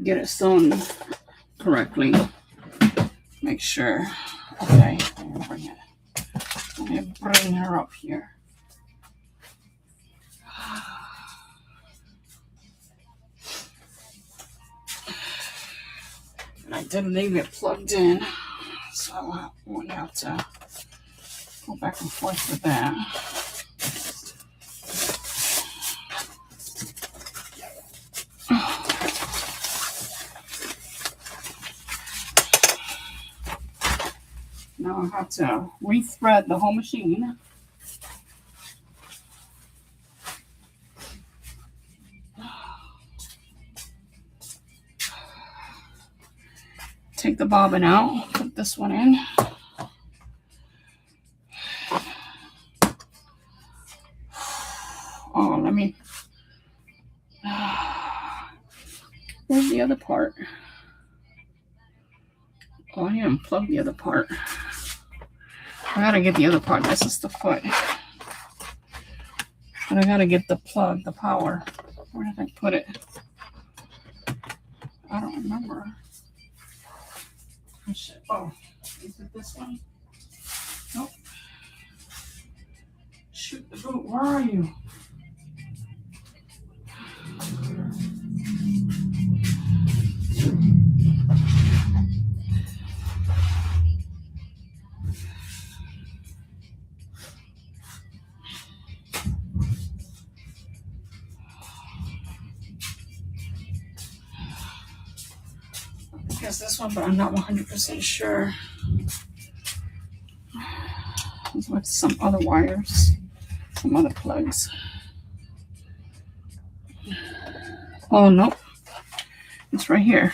get it sewn correctly. Make sure. Okay, let me bring her up here. And I did leave it plugged in, so I won't have to go back and forth with that. Now I have to rethread the whole machine. Take the bobbin out, put this one in. Oh, let me. Where's the other part? Oh, I didn't plug the other part. I gotta get the other part. This is the foot. But I gotta get the plug, the power. Where did I put it? I don't remember. Oh, is it this one? Nope. Shoot the boot. Where are you? I guess this one, but I'm not 100% sure. With some other wires, some other plugs. Oh, nope. It's right here.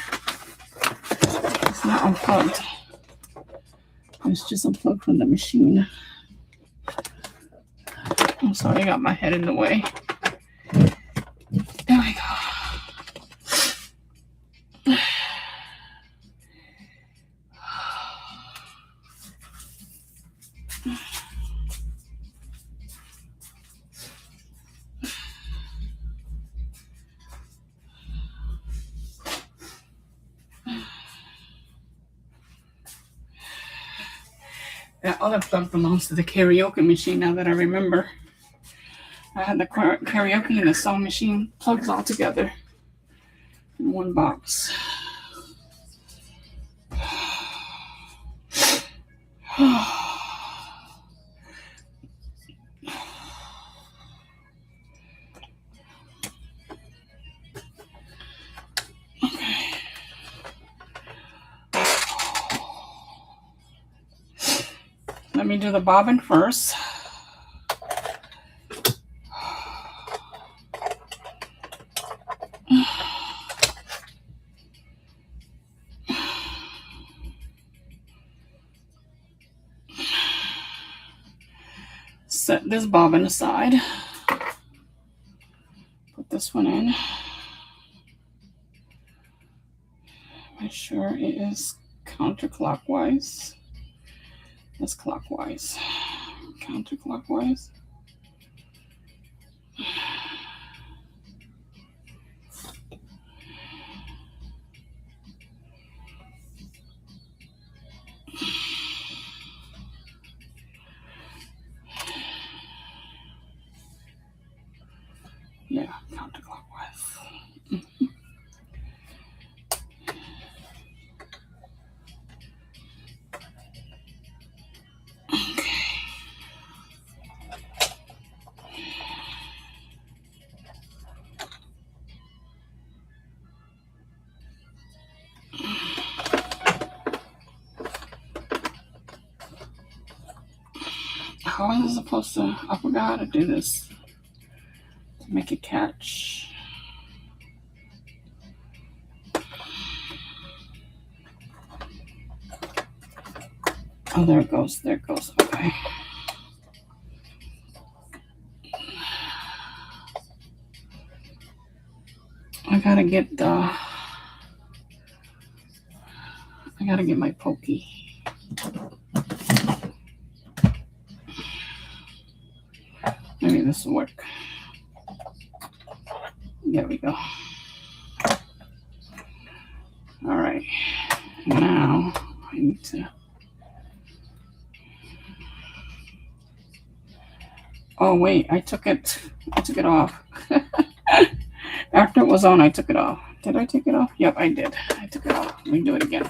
It's not unplugged. It's just unplugged from the machine. I'm sorry, I got my head in the way. There we go. That other plug belongs to the karaoke machine, now that I remember. I had the karaoke and the sewing machine plugs all together in one box. Let me do the bobbin first. Set this bobbin aside. Put this one in. Make sure it is counterclockwise. That's clockwise. Counterclockwise. Yeah, counterclockwise. How is it supposed to? I forgot how to do this. To make it catch. Oh, there it goes. There it goes. Okay. I gotta get the I gotta get my pokey. Maybe this will work. There we go. All right. Now I need to. Oh wait, I took it off. After it was on, I took it off. Did I take it off? Yep, I did. I took it off. Let me do it again.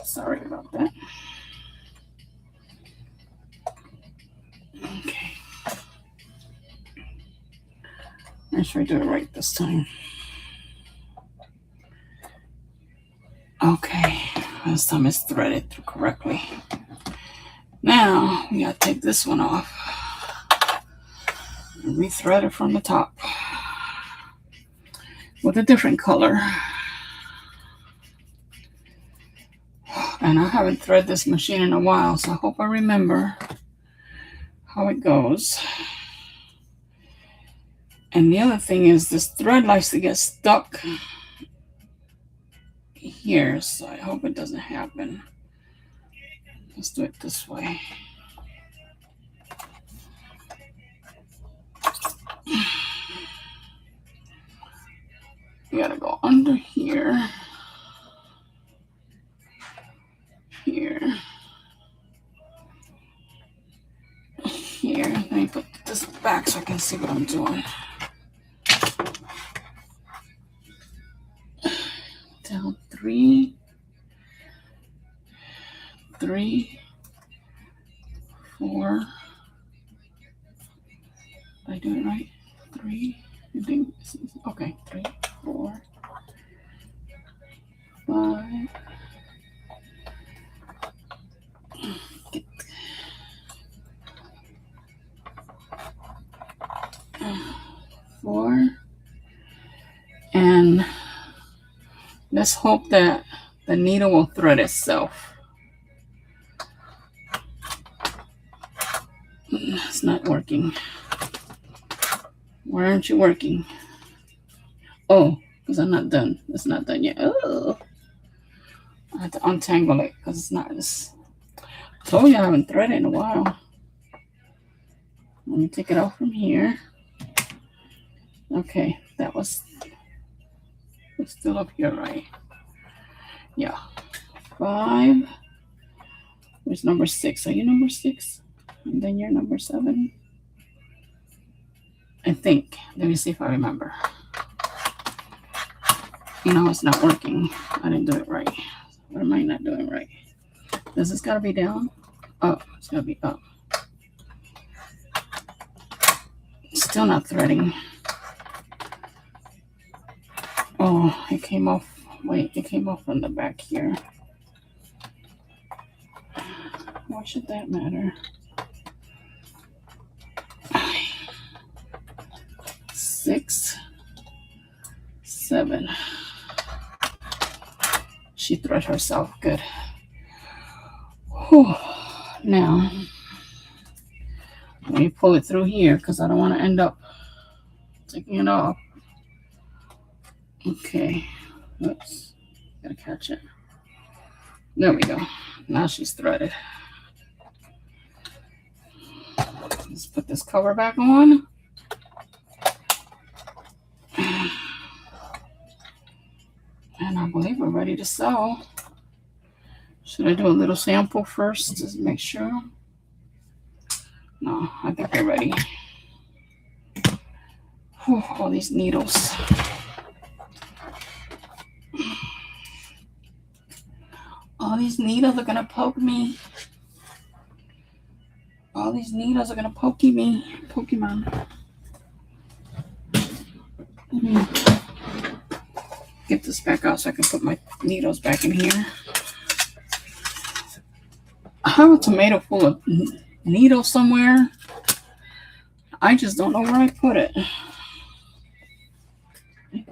Sorry about that. Okay. Make sure I do it right this time. Okay, this time it's threaded through correctly. Now we gotta take this one off and rethread it from the top with a different color. And I haven't threaded this machine in a while, so I hope I remember how it goes. And the other thing is this thread likes to get stuck here, so I hope it doesn't happen. Let's do it this way. You gotta go under here. Here. Here. Let me put this back so I can see what I'm doing. Down 3, 3, 4. Did I do it right? 3. I think. Okay. 3, 4, 5. 4. And let's hope that the needle will thread itself. It's not working. Why aren't you working? Oh, because I'm not done. It's not done yet. Oh, I have to untangle it because it's not. I told you I haven't threaded in a while. Let me take it out from here. Okay, that was still up here, right? Yeah. 5. Where's number 6? Are you number 6? And then you're number 7. I think. Let me see if I remember. You know, it's not working. I didn't do it right. What am I not doing right? Does this gotta be down? Up. It's gotta be up. Still not threading. Oh, it came off. Wait, it came off from the back here. Why should that matter? 6, 7. She thread herself. Good. Whew. Now, let me pull it through here because I don't want to end up taking it off. Okay. Oops. Gotta catch it. There we go. Now she's threaded. Let's put this cover back on. And I believe we're ready to sew. Should I do a little sample first to make sure? No, I think we're ready. Whew, all these needles. All these needles are gonna poke me. All these needles are gonna poke me. Pokemon. Let me get this back out so I can put my needles back in here. I have a tomato full of needles somewhere. I just don't know where I put it.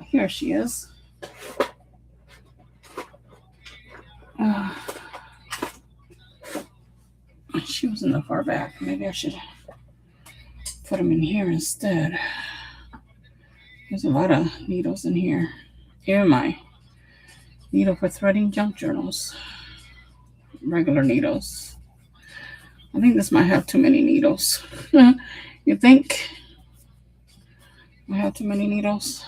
Here she is. She was in the far back. Maybe I should put them in here instead. There's a lot of needles in here. Here am I. Needle for threading junk journals. Regular needles. I think this might have too many needles. You think I have too many needles?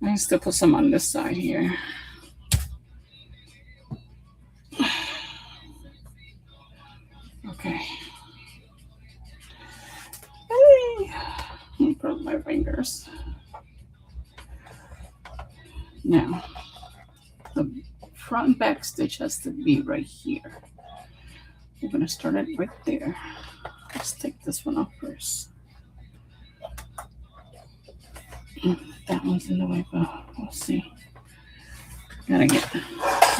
I can still put some on this side here. Okay. Hey. Let me put my fingers. Now, the front and back stitch has to be right here. We're going to start it right there. Let's take this one off first. That one's in the way, but we'll see. I'm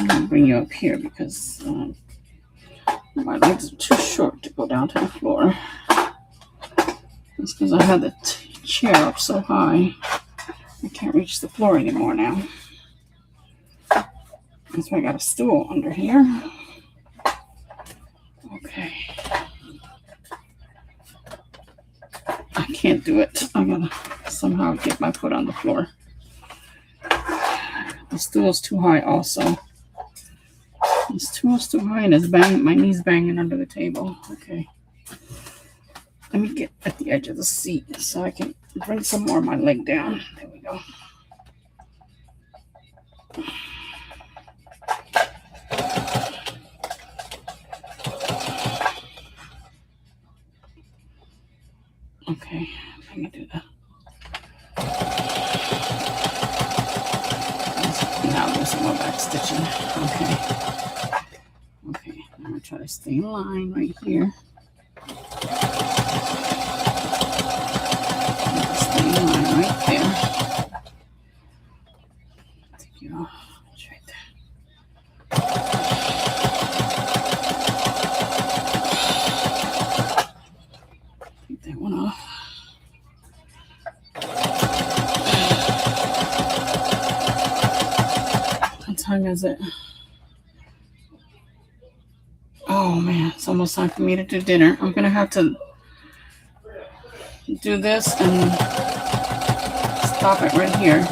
gonna bring you up here because my legs are too short to go down to the floor. That's because I had the chair up so high. I can't reach the floor anymore now. That's why I got a stool under here. Okay. I can't do it. I gotta somehow get my foot on the floor. The stool's too high also. The stool's too high and it's my knee's banging under the table. Okay. Let me get at the edge of the seat so I can bring some more of my leg down. There we go. Okay, let me do that. Now there's some more back stitching. Okay, I'm gonna try to stay in line right here. Stay in line right there. Take it off. It's right there. Take that one off. What time is it? Oh man, it's almost time for me to do dinner. I'm gonna have to do this and stop it right here.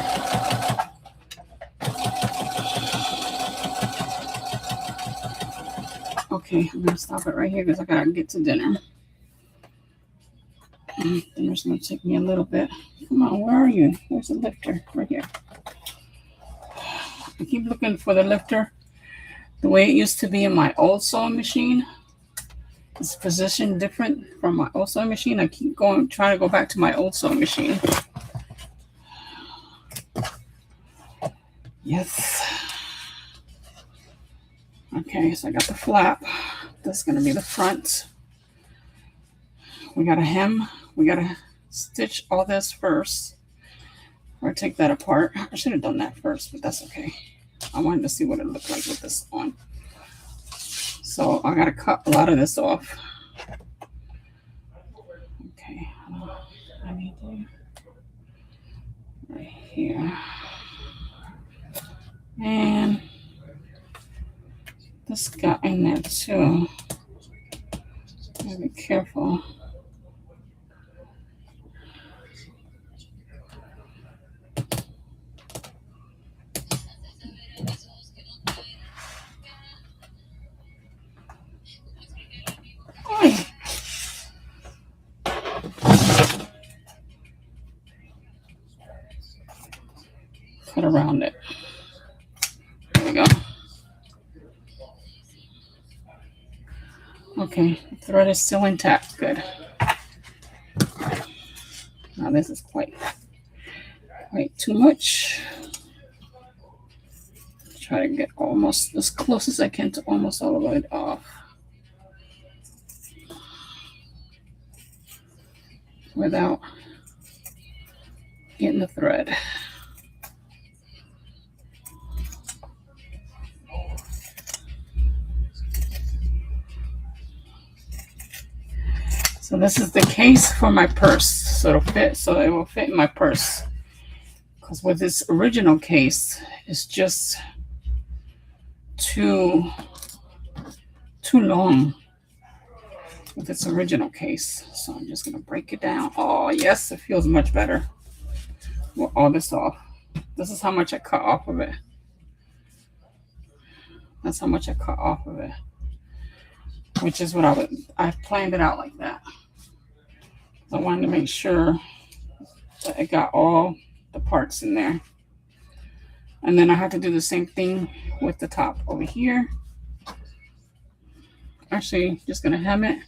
Okay, I'm gonna stop it right here because I gotta get to dinner. Dinner's gonna take me a little bit. Come on, where are you? Where's the lifter? Right here. I keep looking for the lifter. The way it used to be in my old sewing machine. It's positioned different from my old sewing machine. I keep trying to go back to my old sewing machine. Yes. Okay, so I got the flap. That's going to be the front. We got a hem. We got to stitch all this first. Or take that apart. I should have done that first, but that's okay. I wanted to see what it looked like with this on. So I got to cut a lot of this off. Okay. I need to right here. And this got in there too. Gotta be careful. Cut around it. There we go. Okay, the thread is still intact. Good. Now this is quite too much. Try to get almost as close as I can to almost all of it off. Without getting the thread. So this is the case for my purse. So it will fit in my purse. Because with this original case, it's just too long with its original case. So I'm just gonna break it down. Oh yes, it feels much better with all this off. This is how much I cut off of it. That's how much I cut off of it. Which is what I planned it out like that. I wanted to make sure that I got all the parts in there. And then I have to do the same thing with the top over here. Actually, just gonna hem it.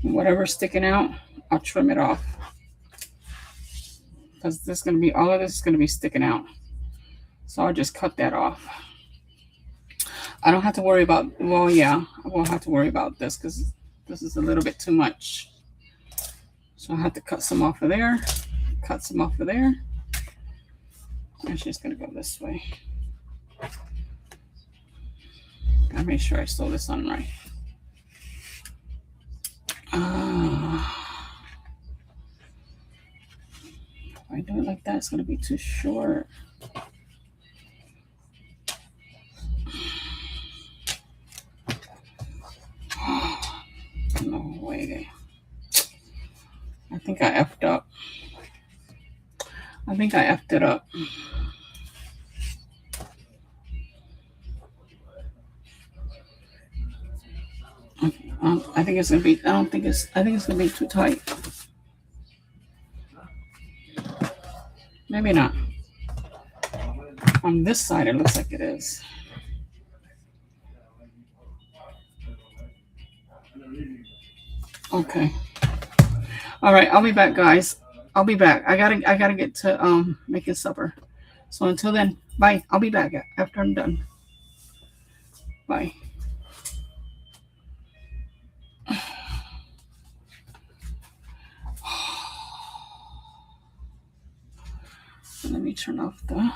And whatever's sticking out, I'll trim it off. Because this is gonna be, all of this is gonna be sticking out. So I'll just cut that off. I don't have to worry about, well, yeah, I won't have to worry about this because this is a little bit too much. So I have to cut some off of there, cut some off of there. I'm just gonna go this way. Gotta make sure I sew this on right. If I do it like that, it's gonna be too short. No way. I think I effed up. I think I effed it up. I think it's gonna be, I think it's gonna be too tight. Maybe not. On this side, it looks like it is. Okay. All right, I'll be back, guys. I'll be back. I gotta get to making supper. So until then, bye. I'll be back after I'm done. Bye. Let me turn off the